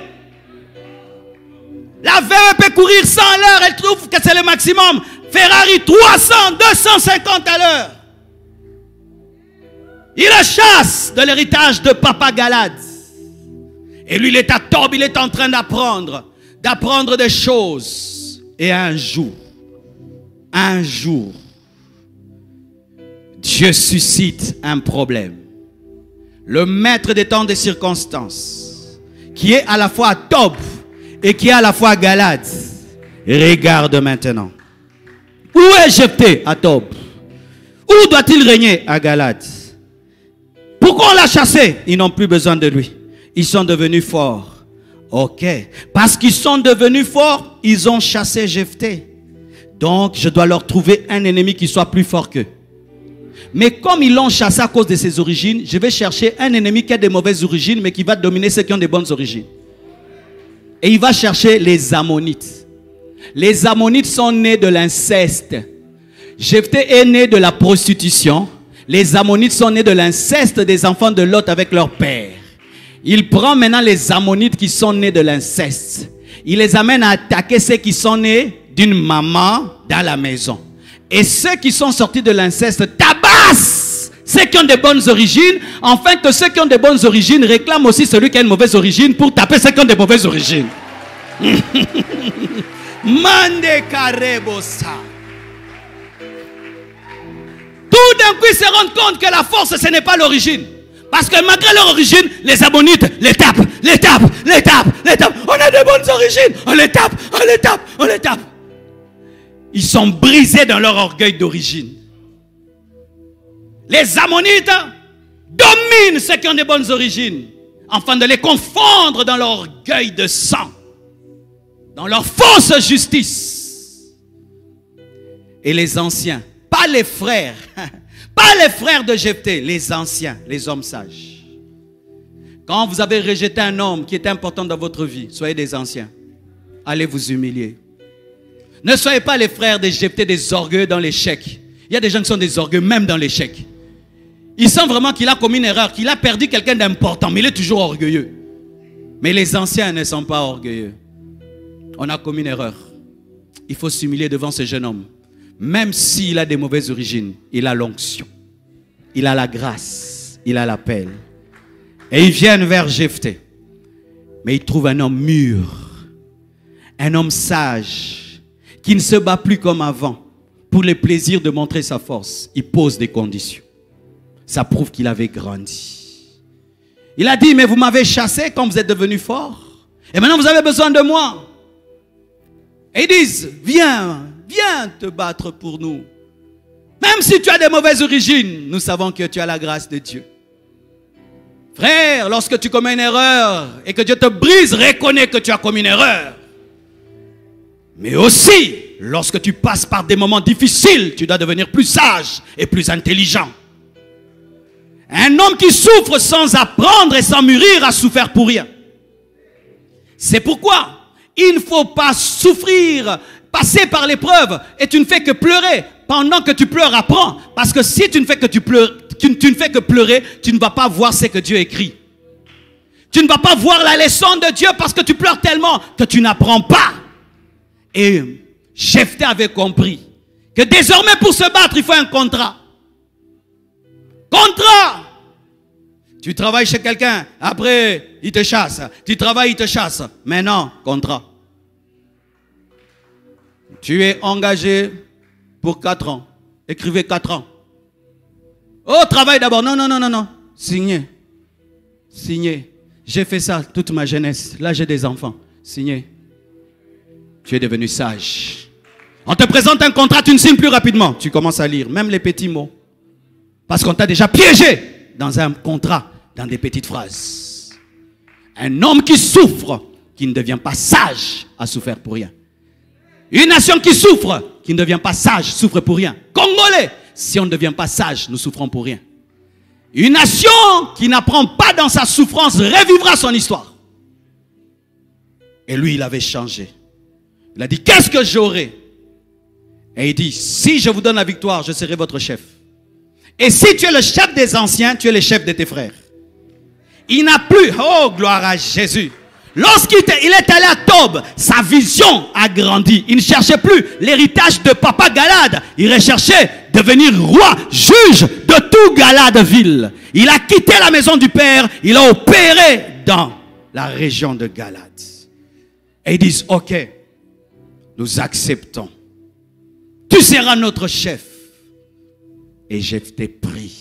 La VW peut courir 100 à l'heure. Elle trouve que c'est le maximum. Ferrari 300, 250 à l'heure. Il chasse de l'héritage de Papa Galade. Et lui, il est à Tob, il est en train d'apprendre des choses. Et un jour, Dieu suscite un problème. Le maître des temps des circonstances, qui est à la fois à Tob et qui est à la fois à Galade. Regarde maintenant. Où est Jephthé? À Tob. Où doit-il régner? À Galade. Pourquoi on l'a chassé? Ils n'ont plus besoin de lui. Ils sont devenus forts. Ok. Parce qu'ils sont devenus forts, ils ont chassé Jephthé. Donc, je dois leur trouver un ennemi qui soit plus fort qu'eux. Mais comme ils l'ont chassé à cause de ses origines, je vais chercher un ennemi qui a des mauvaises origines, mais qui va dominer ceux qui ont des bonnes origines. Et il va chercher les Ammonites. Les Ammonites sont nés de l'inceste. Jephthé est né de la prostitution. Les Ammonites sont nés de l'inceste des enfants de Lot avec leur père. Il prend maintenant les Ammonites qui sont nés de l'inceste. Il les amène à attaquer ceux qui sont nés d'une maman dans la maison. Et ceux qui sont sortis de l'inceste tabassent ceux qui ont de bonnes origines, afin que ceux qui ont de bonnes origines réclament aussi celui qui a une mauvaise origine pour taper ceux qui ont de mauvaises origines. Mande karebosa. Tout d'un coup, ils se rendent compte que la force, ce n'est pas l'origine. Parce que malgré leur origine, les Ammonites les tapent. On a de bonnes origines. On les tape. Ils sont brisés dans leur orgueil d'origine. Les Ammonites dominent ceux qui ont de bonnes origines, afin de les confondre dans leur orgueil de sang, dans leur fausse justice. et les anciens, pas les frères, pas les frères de Jephthé, les anciens, les hommes sages. Quand vous avez rejeté un homme qui était important dans votre vie, soyez des anciens. Allez vous humilier. Ne soyez pas les frères de Jephthé, des orgueilleux dans l'échec. Il y a des gens qui sont des orgueilleux même dans l'échec. Il sent vraiment qu'il a commis une erreur, qu'il a perdu quelqu'un d'important, mais il est toujours orgueilleux. Mais les anciens ne sont pas orgueilleux. On a commis une erreur. Il faut s'humilier devant ce jeune homme. Même s'il a des mauvaises origines, il a l'onction. Il a la grâce. Il a l'appel. Et ils viennent vers Jephthé. Mais ils trouvent un homme mûr. Un homme sage. Qui ne se bat plus comme avant. Pour le plaisir de montrer sa force. Il pose des conditions. Ça prouve qu'il avait grandi. Il a dit, mais vous m'avez chassé quand vous êtes devenu fort. Et maintenant vous avez besoin de moi. Et ils disent, viens te battre pour nous. Même si tu as des mauvaises origines, nous savons que tu as la grâce de Dieu. Frère, lorsque tu commets une erreur et que Dieu te brise, reconnais que tu as commis une erreur. Mais aussi, lorsque tu passes par des moments difficiles, tu dois devenir plus sage et plus intelligent. Un homme qui souffre sans apprendre et sans mûrir a souffert pour rien. C'est pourquoi il ne faut pas souffrir, passer par l'épreuve et tu ne fais que pleurer. Pendant que tu pleures, apprends. Parce que si tu ne fais que tu ne fais que pleurer, tu ne vas pas voir ce que Dieu écrit. Tu ne vas pas voir la leçon de Dieu parce que tu pleures tellement que tu n'apprends pas. Et Jephthé avait compris que désormais pour se battre, il faut un contrat. Contrat! Tu travailles chez quelqu'un, après il te chasse. Tu travailles, il te chasse. Maintenant, contrat. Tu es engagé pour 4 ans. Écrivez 4 ans. Oh, travail d'abord. Non. Signez. Signez. J'ai fait ça toute ma jeunesse. Là, j'ai des enfants. Signez. Tu es devenu sage. On te présente un contrat, tu ne signes plus rapidement. Tu commences à lire, même les petits mots. Parce qu'on t'a déjà piégé dans un contrat, dans des petites phrases. Un homme qui souffre, qui ne devient pas sage, a souffert pour rien. Une nation qui souffre, qui ne devient pas sage, souffre pour rien. Congolais, si on ne devient pas sage, nous souffrons pour rien. Une nation qui n'apprend pas dans sa souffrance revivra son histoire. Et lui, il avait changé. Il a dit, qu'est-ce que j'aurai? Et il dit, si je vous donne la victoire, je serai votre chef. Et si tu es le chef des anciens, tu es le chef de tes frères. Il n'a plus, oh gloire à Jésus. Lorsqu'il est allé à Tob, sa vision a grandi. Il ne cherchait plus l'héritage de papa Galade. Il recherchait devenir roi, juge de tout Galadeville. Il a quitté la maison du père, il a opéré dans la région de Galade. Et ils disent, ok, nous acceptons. Tu seras notre chef. Et Jephthé prie.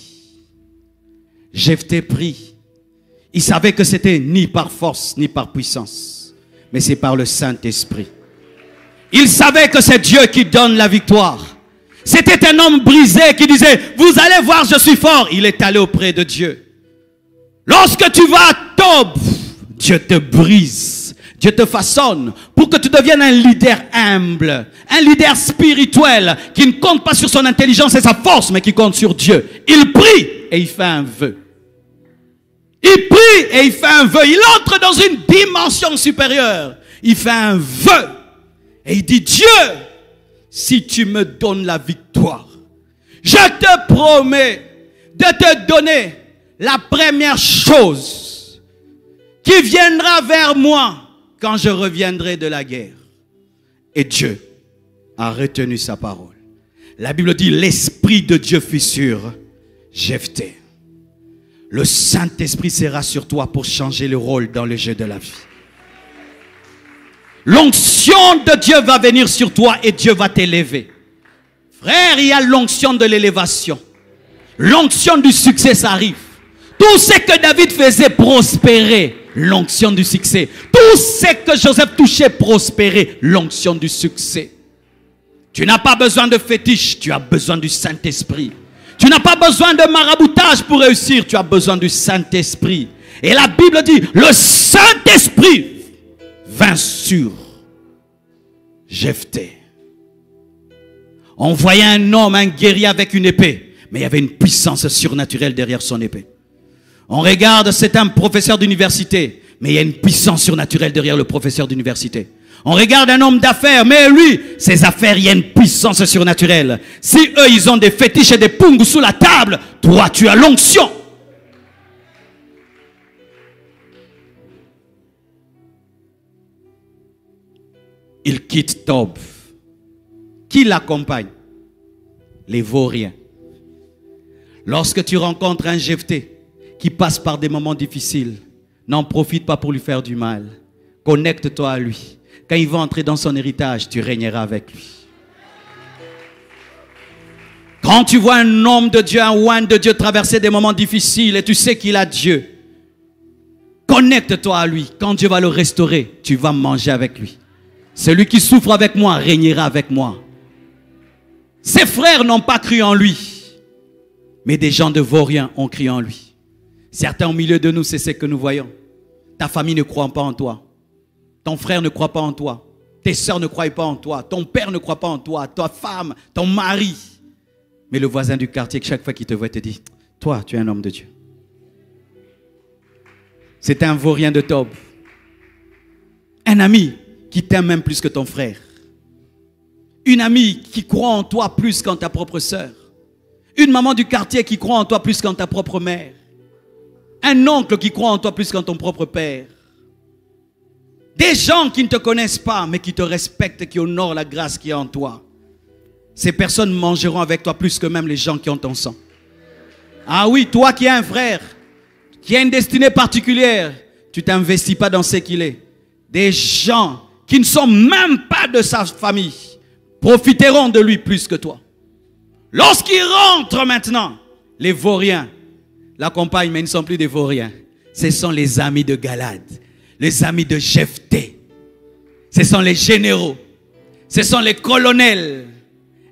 Jephthé prie. Il savait que c'était ni par force, ni par puissance. Mais c'est par le Saint-Esprit. Il savait que c'est Dieu qui donne la victoire. C'était un homme brisé qui disait, vous allez voir, je suis fort. Il est allé auprès de Dieu. Lorsque tu vas à Tob, Dieu te brise. Dieu te façonne pour que tu deviennes un leader humble, un leader spirituel qui ne compte pas sur son intelligence et sa force, mais qui compte sur Dieu. Il prie et il fait un vœu. Il prie et il fait un vœu. Il entre dans une dimension supérieure. Il fait un vœu. Et il dit, Dieu, si tu me donnes la victoire, je te promets de te donner la première chose qui viendra vers moi quand je reviendrai de la guerre. Et Dieu a retenu sa parole. La Bible dit, l'Esprit de Dieu fut sur Jephthé. Le Saint-Esprit sera sur toi pour changer le rôle dans le jeu de la vie. L'onction de Dieu va venir sur toi et Dieu va t'élever. Frère, il y a l'onction de l'élévation. L'onction du succès, ça arrive. Tout ce que David faisait prospérer, l'onction du succès. Tout ce que Joseph touchait prospérer, l'onction du succès. Tu n'as pas besoin de fétiche, tu as besoin du Saint-Esprit. Tu n'as pas besoin de maraboutage pour réussir, tu as besoin du Saint-Esprit. Et la Bible dit, le Saint-Esprit vint sur Jephthé. On voyait un homme, un guerrier avec une épée, mais il y avait une puissance surnaturelle derrière son épée. On regarde, c'est un professeur d'université, mais il y a une puissance surnaturelle derrière le professeur d'université. On regarde un homme d'affaires, mais lui, ses affaires, il y a une puissance surnaturelle. Si eux, ils ont des fétiches et des pungs sous la table, toi, tu as l'onction. Il quitte Tob. Qui l'accompagne? Les vauriens. Lorsque tu rencontres un Jephthé qui passe par des moments difficiles, n'en profite pas pour lui faire du mal. Connecte-toi à lui. Quand il va entrer dans son héritage, tu régneras avec lui. Quand tu vois un homme de Dieu, un oine de Dieu traverser des moments difficiles et tu sais qu'il a Dieu, connecte-toi à lui. Quand Dieu va le restaurer, tu vas manger avec lui. Celui qui souffre avec moi régnera avec moi. Ses frères n'ont pas cru en lui, mais des gens de vauriens ont cru en lui. Certains au milieu de nous, c'est ce que nous voyons. Ta famille ne croit pas en toi. Ton frère ne croit pas en toi. Tes sœurs ne croient pas en toi. Ton père ne croit pas en toi. Ta femme, ton mari. Mais le voisin du quartier, chaque fois qu'il te voit, te dit, toi, tu es un homme de Dieu. C'est un vaurien de Tob. Un ami qui t'aime même plus que ton frère. Une amie qui croit en toi plus qu'en ta propre sœur. Une maman du quartier qui croit en toi plus qu'en ta propre mère. Un oncle qui croit en toi plus qu'en ton propre père. Des gens qui ne te connaissent pas, mais qui te respectent, qui honorent la grâce qui est en toi. Ces personnes mangeront avec toi plus que même les gens qui ont ton sang. Ah oui, toi qui as un frère, qui a une destinée particulière, tu t'investis pas dans ce qu'il est. Des gens qui ne sont même pas de sa famille profiteront de lui plus que toi. Lorsqu'il rentre maintenant, les vauriens l'accompagnent, mais ils ne sont plus des vauriens. Ce sont les amis de Galad. Les amis de Jephthé. Ce sont les généraux. Ce sont les colonels.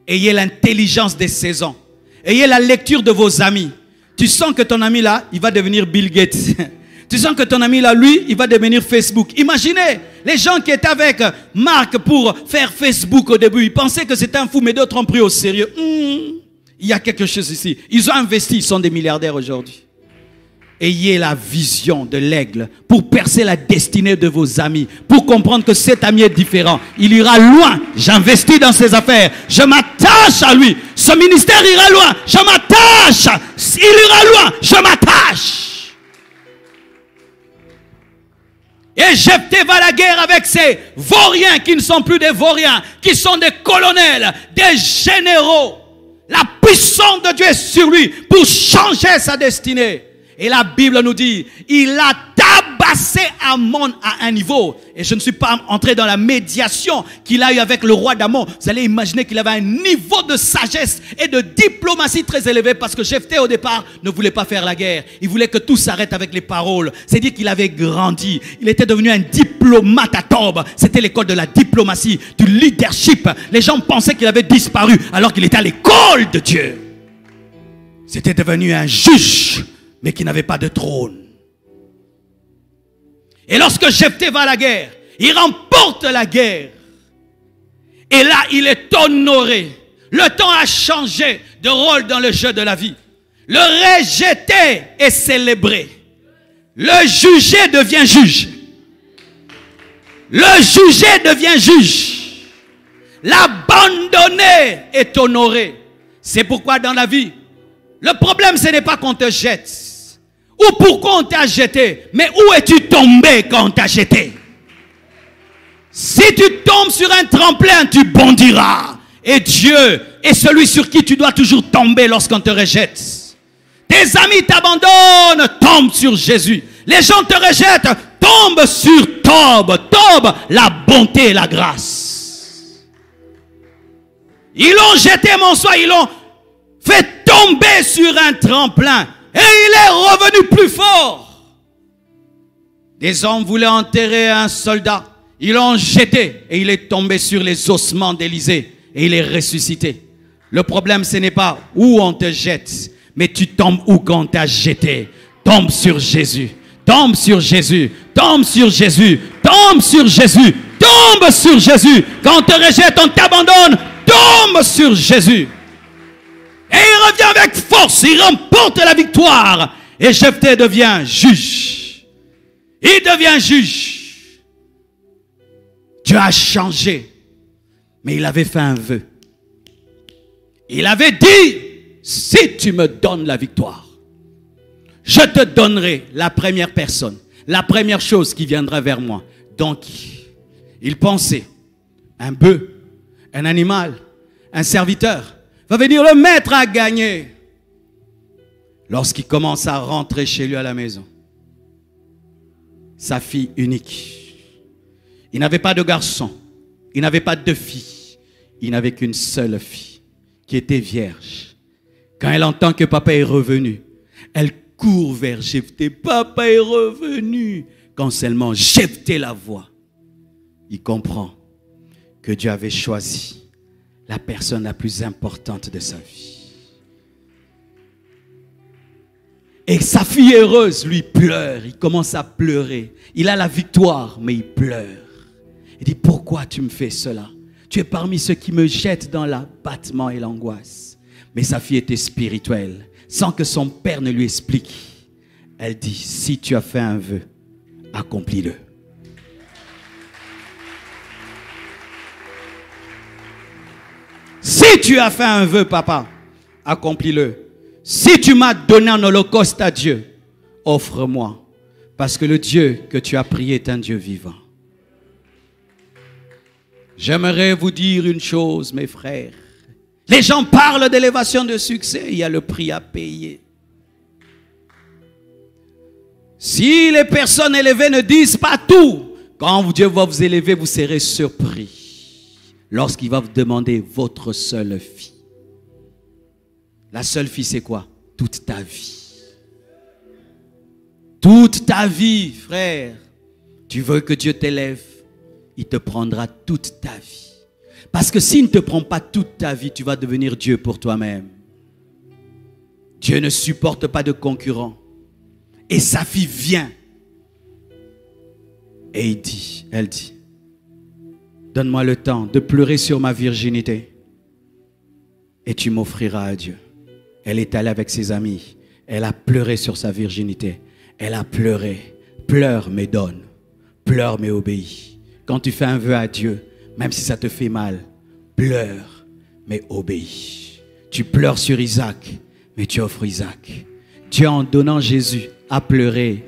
Ayez l'intelligence des saisons. Ayez la lecture de vos amis. Tu sens que ton ami là, il va devenir Bill Gates. Tu sens que ton ami là, lui, il va devenir Facebook. Imaginez les gens qui étaient avec Marc pour faire Facebook au début. Ils pensaient que c'était un fou, mais d'autres ont pris au sérieux. Il y a quelque chose ici. Ils ont investi, ils sont des milliardaires aujourd'hui. Ayez la vision de l'aigle pour percer la destinée de vos amis, pour comprendre que cet ami est différent. Il ira loin. J'investis dans ses affaires. Je m'attache à lui. Ce ministère ira loin. Je m'attache. Il ira loin. Je m'attache. Et Jephthé va à la guerre avec ces vauriens qui ne sont plus des vauriens, qui sont des colonels, des généraux. La puissance de Dieu est sur lui pour changer sa destinée. Et la Bible nous dit, il a tabassé Amon à un niveau. Et je ne suis pas entré dans la médiation qu'il a eu avec le roi d'Amon. Vous allez imaginer qu'il avait un niveau de sagesse et de diplomatie très élevé. Parce que Jephthé au départ ne voulait pas faire la guerre. Il voulait que tout s'arrête avec les paroles. C'est-à-dire qu'il avait grandi. Il était devenu un diplomate à Tob. C'était l'école de la diplomatie, du leadership. Les gens pensaient qu'il avait disparu alors qu'il était à l'école de Dieu. C'était devenu un juge, mais qui n'avait pas de trône. Et lorsque Jephthé va à la guerre, il remporte la guerre. Et là, il est honoré. Le temps a changé de rôle dans le jeu de la vie. Le rejeté est célébré. Le jugé devient juge. Le jugé devient juge. L'abandonné est honoré. C'est pourquoi dans la vie, le problème ce n'est pas qu'on te jette. Ou pourquoi on t'a jeté, mais où es-tu tombé quand on t'a jeté? Si tu tombes sur un tremplin, tu bondiras. Et Dieu est celui sur qui tu dois toujours tomber lorsqu'on te rejette. Tes amis t'abandonnent, tombe sur Jésus. Les gens te rejettent, tombe sur Tob. Tob, la bonté et la grâce. Ils l'ont jeté mon soir, ils l'ont fait tomber sur un tremplin. Et il est revenu plus fort. Des hommes voulaient enterrer un soldat. Ils l'ont jeté et il est tombé sur les ossements d'Élysée. Et il est ressuscité. Le problème, ce n'est pas où on te jette, mais tu tombes où quand on t'a jeté. Tombe sur Jésus. Tombe sur Jésus. Tombe sur Jésus. Tombe sur Jésus. Tombe sur Jésus. Quand on te rejette, on t'abandonne. tombe sur Jésus. Et il revient avec force, il remporte la victoire. Et Jephthé devient juge. Il devient juge. Dieu a changé. Mais il avait fait un vœu. Il avait dit, si tu me donnes la victoire, je te donnerai la première personne, la première chose qui viendra vers moi. Donc, il pensait, un bœuf, un animal, un serviteur, va venir, le maître a gagné. Lorsqu'il commence à rentrer chez lui à la maison, sa fille unique. Il n'avait pas de garçon, il n'avait pas de fille, il n'avait qu'une seule fille qui était vierge. Quand elle entend que papa est revenu, elle court vers Jephthé. Papa est revenu. Quand seulement Jephthé la voit, il comprend que Dieu avait choisi la personne la plus importante de sa vie. Et sa fille heureuse, lui, pleure. Il commence à pleurer. Il a la victoire, mais il pleure. Il dit, pourquoi tu me fais cela? Tu es parmi ceux qui me jettent dans l'abattement et l'angoisse. Mais sa fille était spirituelle. Sans que son père ne lui explique. Elle dit, si tu as fait un vœu, accomplis-le. Si tu as fait un vœu, papa, accomplis-le. Si tu m'as donné un holocauste à Dieu, offre-moi. Parce que le Dieu que tu as prié est un Dieu vivant. J'aimerais vous dire une chose, mes frères. Les gens parlent d'élévation de succès, il y a le prix à payer. Si les personnes élevées ne disent pas tout, quand Dieu va vous élever, vous serez surpris. Lorsqu'il va vous demander votre seule fille. La seule fille, c'est quoi? Toute ta vie. Toute ta vie, frère. Tu veux que Dieu t'élève, il te prendra toute ta vie. Parce que s'il ne te prend pas toute ta vie, tu vas devenir Dieu pour toi-même. Dieu ne supporte pas de concurrents. Et sa fille vient. Et elle dit, donne-moi le temps de pleurer sur ma virginité. Et tu m'offriras à Dieu. Elle est allée avec ses amis. Elle a pleuré sur sa virginité. Elle a pleuré. Pleure mais donne. Pleure mais obéis. Quand tu fais un vœu à Dieu, même si ça te fait mal, pleure mais obéis. Tu pleures sur Isaac, mais tu offres Isaac. Dieu, en donnant Jésus, a pleuré,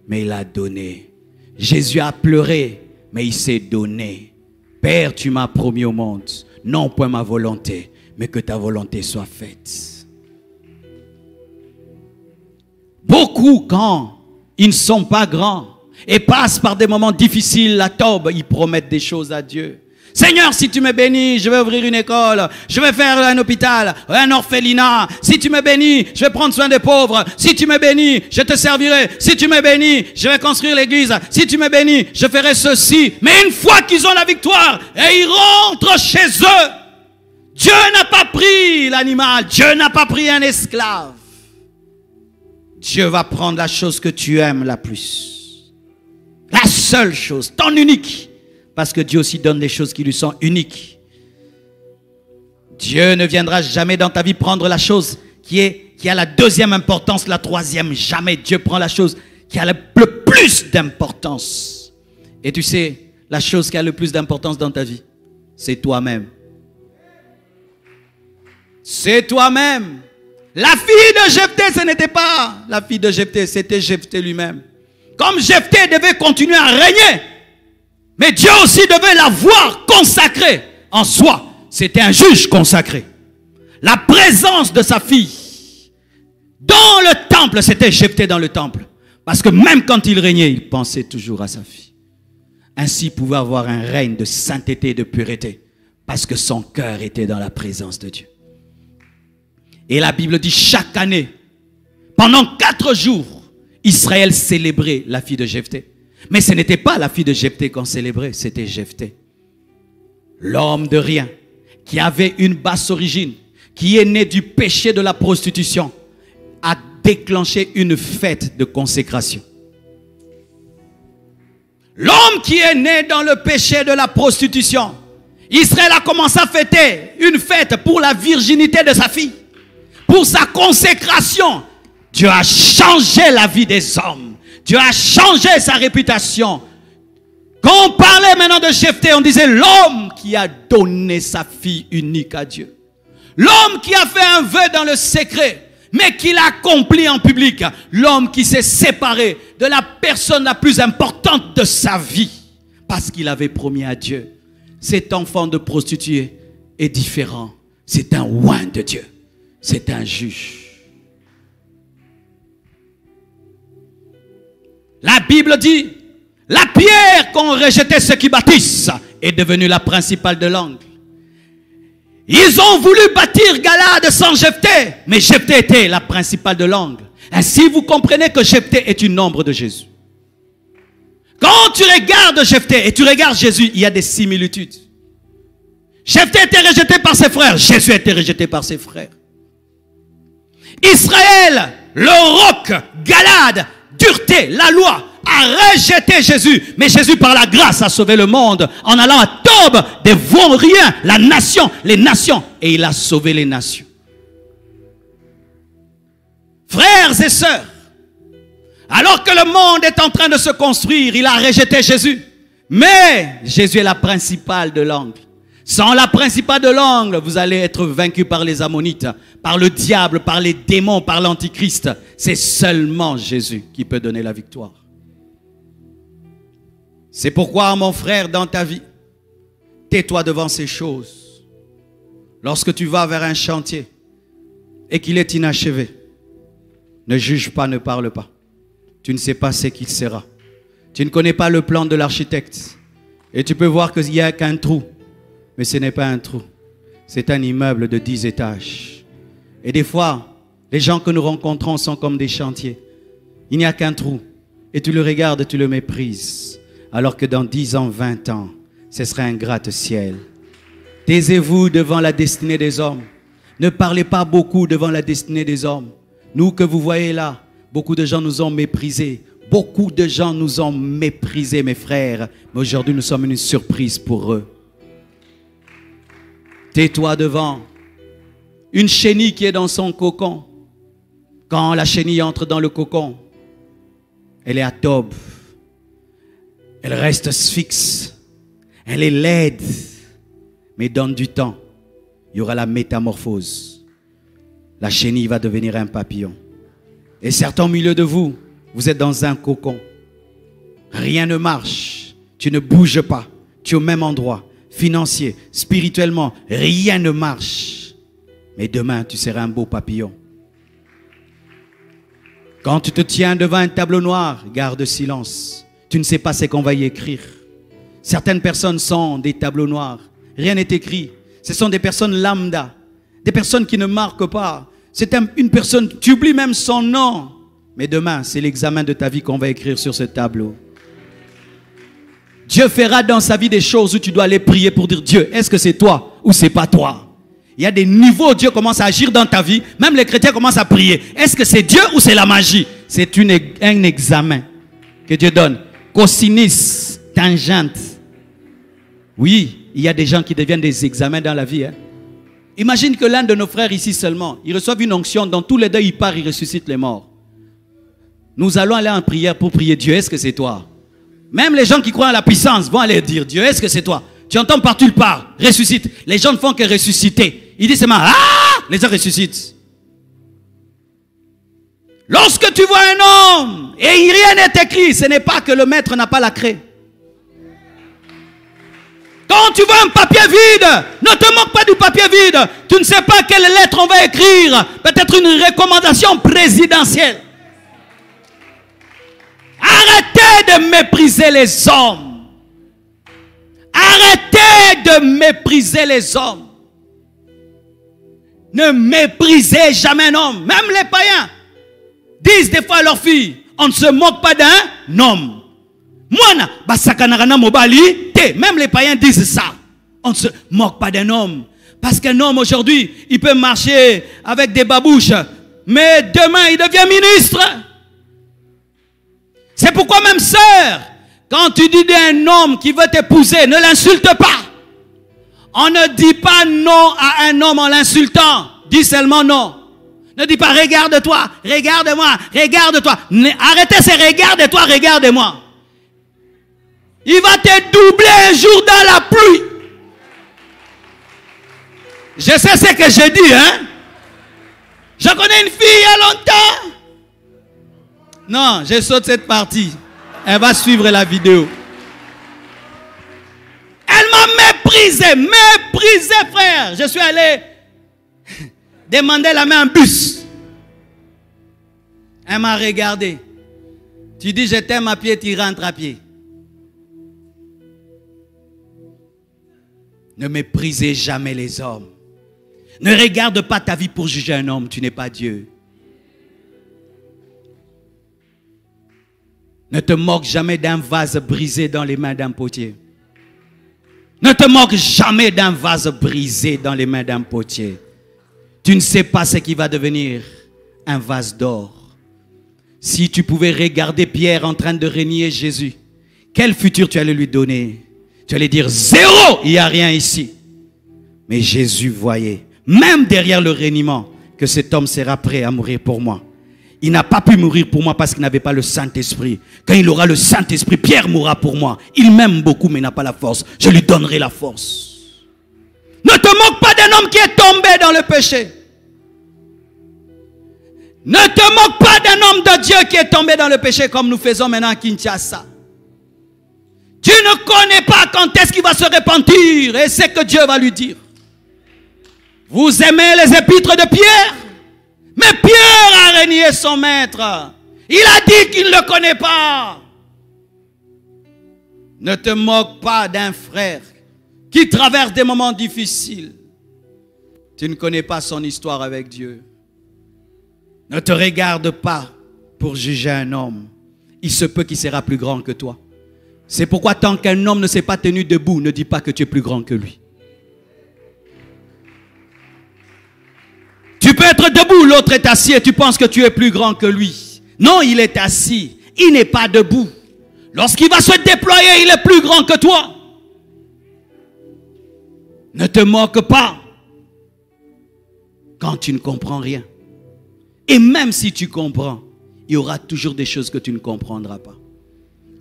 mais il a donné. Jésus a pleuré, mais il s'est donné. Père, tu m'as promis au monde, non point ma volonté, mais que ta volonté soit faite. Beaucoup, quand ils ne sont pas grands et passent par des moments difficiles, la tobe, ils promettent des choses à Dieu. Seigneur, si tu me bénis, je vais ouvrir une école, je vais faire un hôpital, un orphelinat. Si tu me bénis, je vais prendre soin des pauvres. Si tu me bénis, je te servirai. Si tu me bénis, je vais construire l'église. Si tu me bénis, je ferai ceci. Mais une fois qu'ils ont la victoire et ils rentrent chez eux, Dieu n'a pas pris l'animal, Dieu n'a pas pris un esclave. Dieu va prendre la chose que tu aimes la plus. La seule chose, ton unique. Parce que Dieu aussi donne des choses qui lui sont uniques. Dieu ne viendra jamais dans ta vie prendre la chose qui a la deuxième importance, la troisième. Jamais Dieu prend la chose qui a le plus d'importance. Et tu sais, la chose qui a le plus d'importance dans ta vie, c'est toi-même. C'est toi-même. La fille de Jephthé, ce n'était pas la fille de Jephthé, c'était Jephthé lui-même. Comme Jephthé devait continuer à régner, mais Dieu aussi devait la voir consacrée en soi. C'était un juge consacré. La présence de sa fille dans le temple, c'était Jephthé dans le temple. Parce que même quand il régnait, il pensait toujours à sa fille. Ainsi, il pouvait avoir un règne de sainteté et de pureté. Parce que son cœur était dans la présence de Dieu. Et la Bible dit chaque année, pendant 4 jours, Israël célébrait la fille de Jephthé. Mais ce n'était pas la fille de Jephthé qu'on célébrait, c'était Jephthé. L'homme de rien, qui avait une basse origine, qui est né du péché de la prostitution, a déclenché une fête de consécration. L'homme qui est né dans le péché de la prostitution, Israël a commencé à fêter une fête pour la virginité de sa fille, pour sa consécration. Dieu a changé la vie des hommes. Dieu a changé sa réputation. Quand on parlait maintenant de Jephthé, on disait l'homme qui a donné sa fille unique à Dieu. L'homme qui a fait un vœu dans le secret, mais qui l'a accompli en public. L'homme qui s'est séparé de la personne la plus importante de sa vie, parce qu'il avait promis à Dieu. Cet enfant de prostituée est différent. C'est un oint de Dieu. C'est un juge. La Bible dit, la pierre qu'ont rejeté ceux qui bâtissent est devenue la principale de l'angle. Ils ont voulu bâtir Galade sans Jephthé, mais Jephthé était la principale de l'angle. Ainsi, vous comprenez que Jephthé est une ombre de Jésus. Quand tu regardes Jephthé et tu regardes Jésus, il y a des similitudes. Jephthé était rejeté par ses frères, Jésus était rejeté par ses frères. Israël, le roc, Galade, dureté, la loi, a rejeté Jésus. Mais Jésus, par la grâce, a sauvé le monde en allant à Tob, des vauriens, la nation, les nations. Et il a sauvé les nations. Frères et sœurs, alors que le monde est en train de se construire, il a rejeté Jésus. Mais Jésus est la principale de l'angle. Sans la principale de l'angle, vous allez être vaincu par les Ammonites, par le diable, par les démons, par l'Antichrist. C'est seulement Jésus qui peut donner la victoire. C'est pourquoi, mon frère, dans ta vie, tais-toi devant ces choses. Lorsque tu vas vers un chantier et qu'il est inachevé, ne juge pas, ne parle pas. Tu ne sais pas ce qu'il sera. Tu ne connais pas le plan de l'architecte. Et tu peux voir qu'il n'y a qu'un trou. Mais ce n'est pas un trou. C'est un immeuble de 10 étages. Et des fois, les gens que nous rencontrons sont comme des chantiers. Il n'y a qu'un trou. Et tu le regardes, tu le méprises. Alors que dans 10 ans, 20 ans, ce sera un gratte-ciel. Taisez-vous devant la destinée des hommes. Ne parlez pas beaucoup devant la destinée des hommes. Nous que vous voyez là, beaucoup de gens nous ont méprisés. Beaucoup de gens nous ont méprisés, mes frères. Mais aujourd'hui, nous sommes une surprise pour eux. Tais-toi devant une chenille qui est dans son cocon. Quand la chenille entre dans le cocon, elle est à Tob. Elle reste fixe. Elle est laide. Mais donne du temps. Il y aura la métamorphose. La chenille va devenir un papillon. Et certains au milieu de vous, vous êtes dans un cocon. Rien ne marche. Tu ne bouges pas. Tu es au même endroit. Financier, spirituellement, rien ne marche. Mais demain, tu seras un beau papillon. Quand tu te tiens devant un tableau noir, garde silence. Tu ne sais pas ce qu'on va y écrire. Certaines personnes sont des tableaux noirs. Rien n'est écrit. Ce sont des personnes lambda. Des personnes qui ne marquent pas. C'est une personne, tu oublies même son nom. Mais demain, c'est l'examen de ta vie qu'on va écrire sur ce tableau. Dieu fera dans sa vie des choses où tu dois aller prier pour dire Dieu, est-ce que c'est toi ou c'est pas toi? Il y a des niveaux où Dieu commence à agir dans ta vie. Même les chrétiens commencent à prier. Est-ce que c'est Dieu ou c'est la magie? C'est un examen que Dieu donne. Cosinus, tangente. Oui, il y a des gens qui deviennent des examens dans la vie. Imagine que l'un de nos frères ici seulement, il reçoit une onction, dans tous les deux il part, il ressuscite les morts. Nous allons aller en prière pour prier Dieu, est-ce que c'est toi? Même les gens qui croient à la puissance vont aller dire Dieu, est-ce que c'est toi? Tu entends partout, il part, ressuscite. Les gens ne font que ressusciter. Ils disent seulement, ah! Les gens ressuscitent. Lorsque tu vois un homme et rien n'est écrit, ce n'est pas que le maître n'a pas la craie. Quand tu vois un papier vide, ne te moque pas du papier vide. Tu ne sais pas quelle lettre on va écrire. Peut-être une recommandation présidentielle. Arrêtez de mépriser les hommes. Arrêtez de mépriser les hommes. Ne méprisez jamais un homme. Même les païens disent des fois à leurs filles, on ne se moque pas d'un homme. Même les païens disent ça. On ne se moque pas d'un homme. Parce qu'un homme aujourd'hui, il peut marcher avec des babouches. Mais demain, il devient ministre. C'est pourquoi même sœur, quand tu dis d'un homme qui veut t'épouser, ne l'insulte pas. On ne dit pas non à un homme en l'insultant. Dis seulement non. Ne dis pas regarde-toi, regarde-moi, regarde-toi. Arrêtez ces regarde-toi, regarde-moi. Il va te doubler un jour dans la pluie. Je sais ce que je dis, hein. Je connais une fille il y a longtemps. Non, je saute cette partie. Elle va suivre la vidéo. Elle m'a méprisé, frère. Je suis allé demander la main en bus. Elle m'a regardé. Tu dis je t'aime à pied, tu rentres à pied. Ne méprisez jamais les hommes. Ne regarde pas ta vie pour juger un homme, tu n'es pas Dieu. Ne te moque jamais d'un vase brisé dans les mains d'un potier. Ne te moque jamais d'un vase brisé dans les mains d'un potier. Tu ne sais pas ce qui va devenir un vase d'or. Si tu pouvais regarder Pierre en train de renier Jésus, quel futur tu allais lui donner? Tu allais dire zéro, il n'y a rien ici. Mais Jésus voyait, même derrière le reniement, que cet homme sera prêt à mourir pour moi. Il n'a pas pu mourir pour moi parce qu'il n'avait pas le Saint-Esprit. Quand il aura le Saint-Esprit, Pierre mourra pour moi. Il m'aime beaucoup mais n'a pas la force. Je lui donnerai la force. Ne te moque pas d'un homme qui est tombé dans le péché. Ne te moque pas d'un homme de Dieu qui est tombé dans le péché comme nous faisons maintenant à Kinshasa. Tu ne connais pas quand est-ce qu'il va se repentir et c'est que Dieu va lui dire. Vous aimez les épîtres de Pierre? Mais Pierre a renié son maître. Il a dit qu'il ne le connaît pas. Ne te moque pas d'un frère qui traverse des moments difficiles. Tu ne connais pas son histoire avec Dieu. Ne te regarde pas pour juger un homme. Il se peut qu'il sera plus grand que toi. C'est pourquoi tant qu'un homme ne s'est pas tenu debout, ne dis pas que tu es plus grand que lui. Tu peux être debout, l'autre est assis et tu penses que tu es plus grand que lui. Non, il est assis, il n'est pas debout. Lorsqu'il va se déployer, il est plus grand que toi. Ne te moque pas quand tu ne comprends rien. Et même si tu comprends, il y aura toujours des choses que tu ne comprendras pas.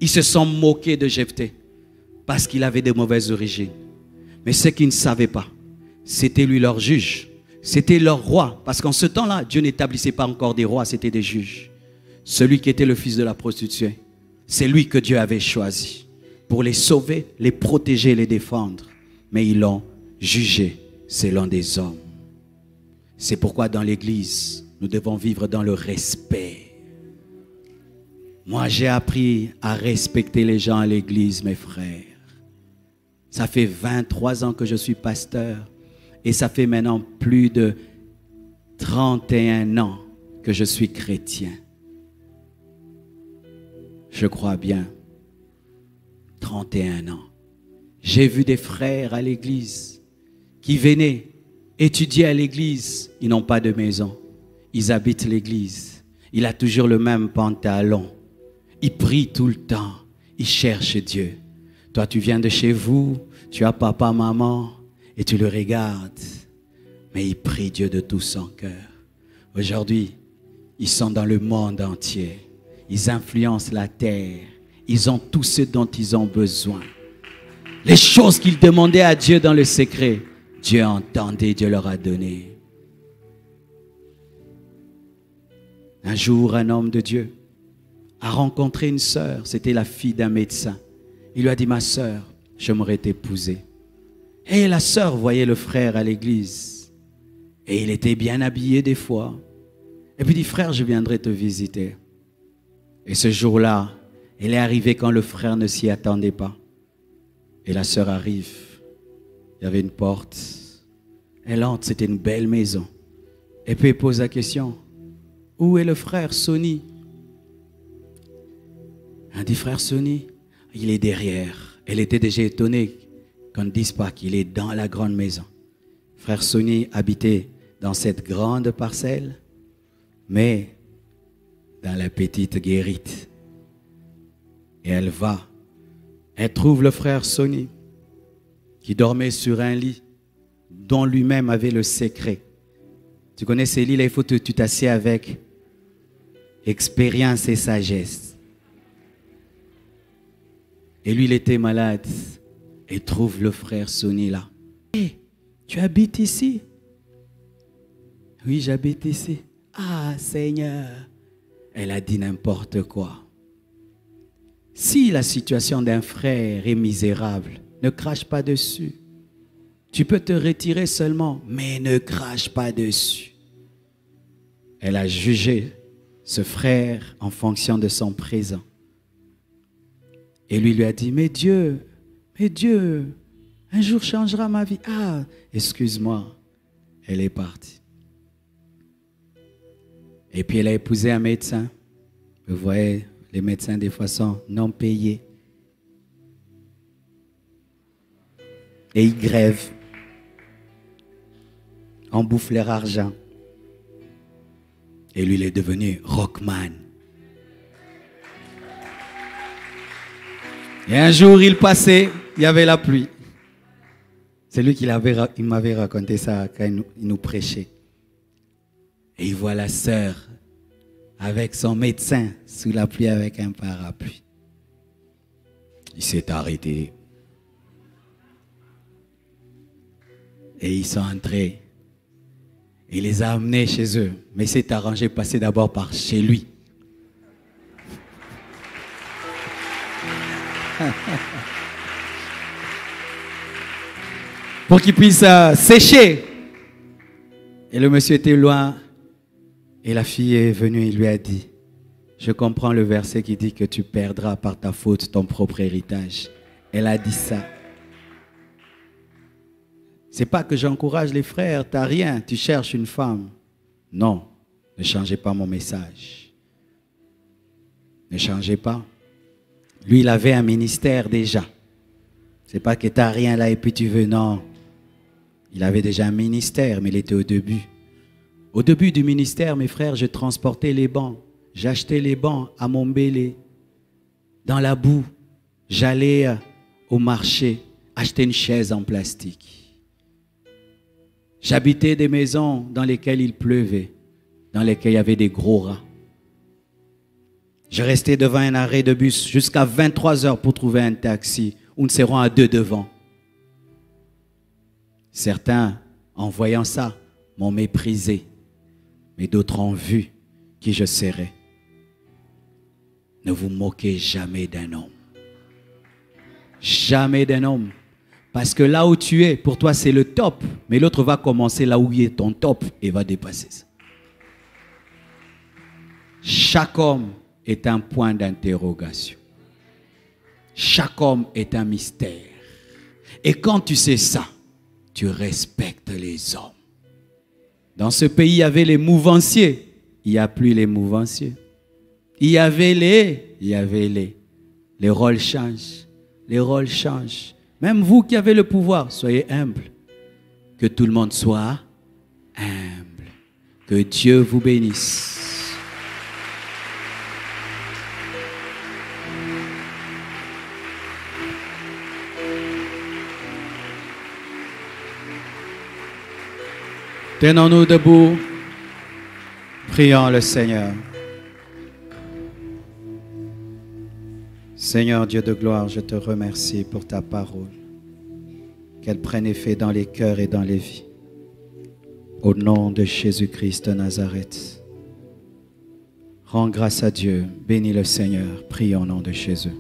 Ils se sont moqués de Jephthé parce qu'il avait de mauvaises origines. Mais ce qu'ils ne savaient pas, c'était lui leur juge. C'était leur roi. Parce qu'en ce temps-là, Dieu n'établissait pas encore des rois, c'était des juges. Celui qui était le fils de la prostituée, c'est lui que Dieu avait choisi pour les sauver, les protéger, les défendre. Mais ils l'ont jugé selon des hommes. C'est pourquoi dans l'église, nous devons vivre dans le respect. Moi, j'ai appris à respecter les gens à l'église, mes frères. Ça fait 23 ans que je suis pasteur. Et ça fait maintenant plus de 31 ans que je suis chrétien. Je crois bien. 31 ans. J'ai vu des frères à l'église qui venaient étudier à l'église. Ils n'ont pas de maison. Ils habitent l'église. Il a toujours le même pantalon. Il prie tout le temps. Il cherche Dieu. Toi, tu viens de chez vous. Tu as papa, maman. Et tu le regardes. Mais il prie Dieu de tout son cœur. Aujourd'hui, ils sont dans le monde entier. Ils influencent la terre. Ils ont tout ce dont ils ont besoin. Les choses qu'ils demandaient à Dieu dans le secret, Dieu entendait, Dieu leur a donné. Un jour, un homme de Dieu a rencontré une sœur. C'était la fille d'un médecin. Il lui a dit, ma sœur, j'aimerais t'épouser. Et la sœur voyait le frère à l'église. Et il était bien habillé des fois. Et puis il dit, frère, je viendrai te visiter. Et ce jour-là, elle est arrivée quand le frère ne s'y attendait pas. Et la sœur arrive. Il y avait une porte. Elle entre, c'était une belle maison. Et puis elle pose la question, où est le frère Sonny? Elle dit, frère Sonny, il est derrière. Elle était déjà étonnée qu'on ne dise pas qu'il est dans la grande maison. Frère Sonny habitait dans cette grande parcelle, mais dans la petite guérite. Et elle va, elle trouve le frère Sonny. qui dormait sur un lit dont lui-même avait le secret. Tu connais ces lits-là, il faut que tu t'assieds avec expérience et sagesse. Et lui, il était malade. Et trouve le frère Sonny là. Hey, tu habites ici? Oui, j'habite ici. Ah, Seigneur. Elle a dit n'importe quoi. Si la situation d'un frère est misérable, ne crache pas dessus. Tu peux te retirer seulement, mais ne crache pas dessus. Elle a jugé ce frère en fonction de son présent. Et lui a dit, mais Dieu, un jour changera ma vie. Ah, excuse-moi. Elle est partie. Et puis elle a épousé un médecin. Vous voyez, les médecins des fois sont non payés. Et ils grèvent. On bouffe leur argent. Et lui, il est devenu rockman. Et un jour, il passait, il y avait la pluie. C'est lui qui m'avait raconté ça quand il nous prêchait. Et il voit la sœur avec son médecin sous la pluie avec un parapluie. Il s'est arrêté. Et ils sont entrés. Il les a amenés chez eux. Mais il s'est arrangé de passer d'abord par chez lui. Pour qu'il puisse sécher. Et le monsieur était loin. Et la fille est venue et lui a dit, je comprends le verset qui dit que tu perdras par ta faute ton propre héritage. Elle a dit ça. C'est pas que j'encourage les frères, t'as rien, tu cherches une femme. Non, ne changez pas mon message. Ne changez pas. Lui, il avait un ministère déjà. C'est pas que t'as rien là et puis tu veux, non. Il avait déjà un ministère, mais il était au début. Au début du ministère, mes frères, je transportais les bancs. J'achetais les bancs à Montbéliard, dans la boue. J'allais au marché acheter une chaise en plastique. J'habitais des maisons dans lesquelles il pleuvait, dans lesquelles il y avait des gros rats. Je restais devant un arrêt de bus jusqu'à 23 heures pour trouver un taxi où nous serons à deux devant. Certains, en voyant ça, m'ont méprisé, mais d'autres ont vu qui je serais. Ne vous moquez jamais d'un homme. Jamais d'un homme. Parce que là où tu es, pour toi, c'est le top. Mais l'autre va commencer là où il est ton top et va dépasser ça. Chaque homme est un point d'interrogation. Chaque homme est un mystère. Et quand tu sais ça, tu respectes les hommes. Dans ce pays, il y avait les mouvanciers. Il n'y a plus les mouvanciers. Il y avait les rôles changent. Les rôles changent. Même vous qui avez le pouvoir, soyez humbles. Que tout le monde soit humble. Que Dieu vous bénisse. Tenons-nous debout. Prions le Seigneur. Seigneur Dieu de gloire, je te remercie pour ta parole. Qu'elle prenne effet dans les cœurs et dans les vies. Au nom de Jésus-Christ de Nazareth. Rends grâce à Dieu. Bénis le Seigneur. Prions au nom de Jésus.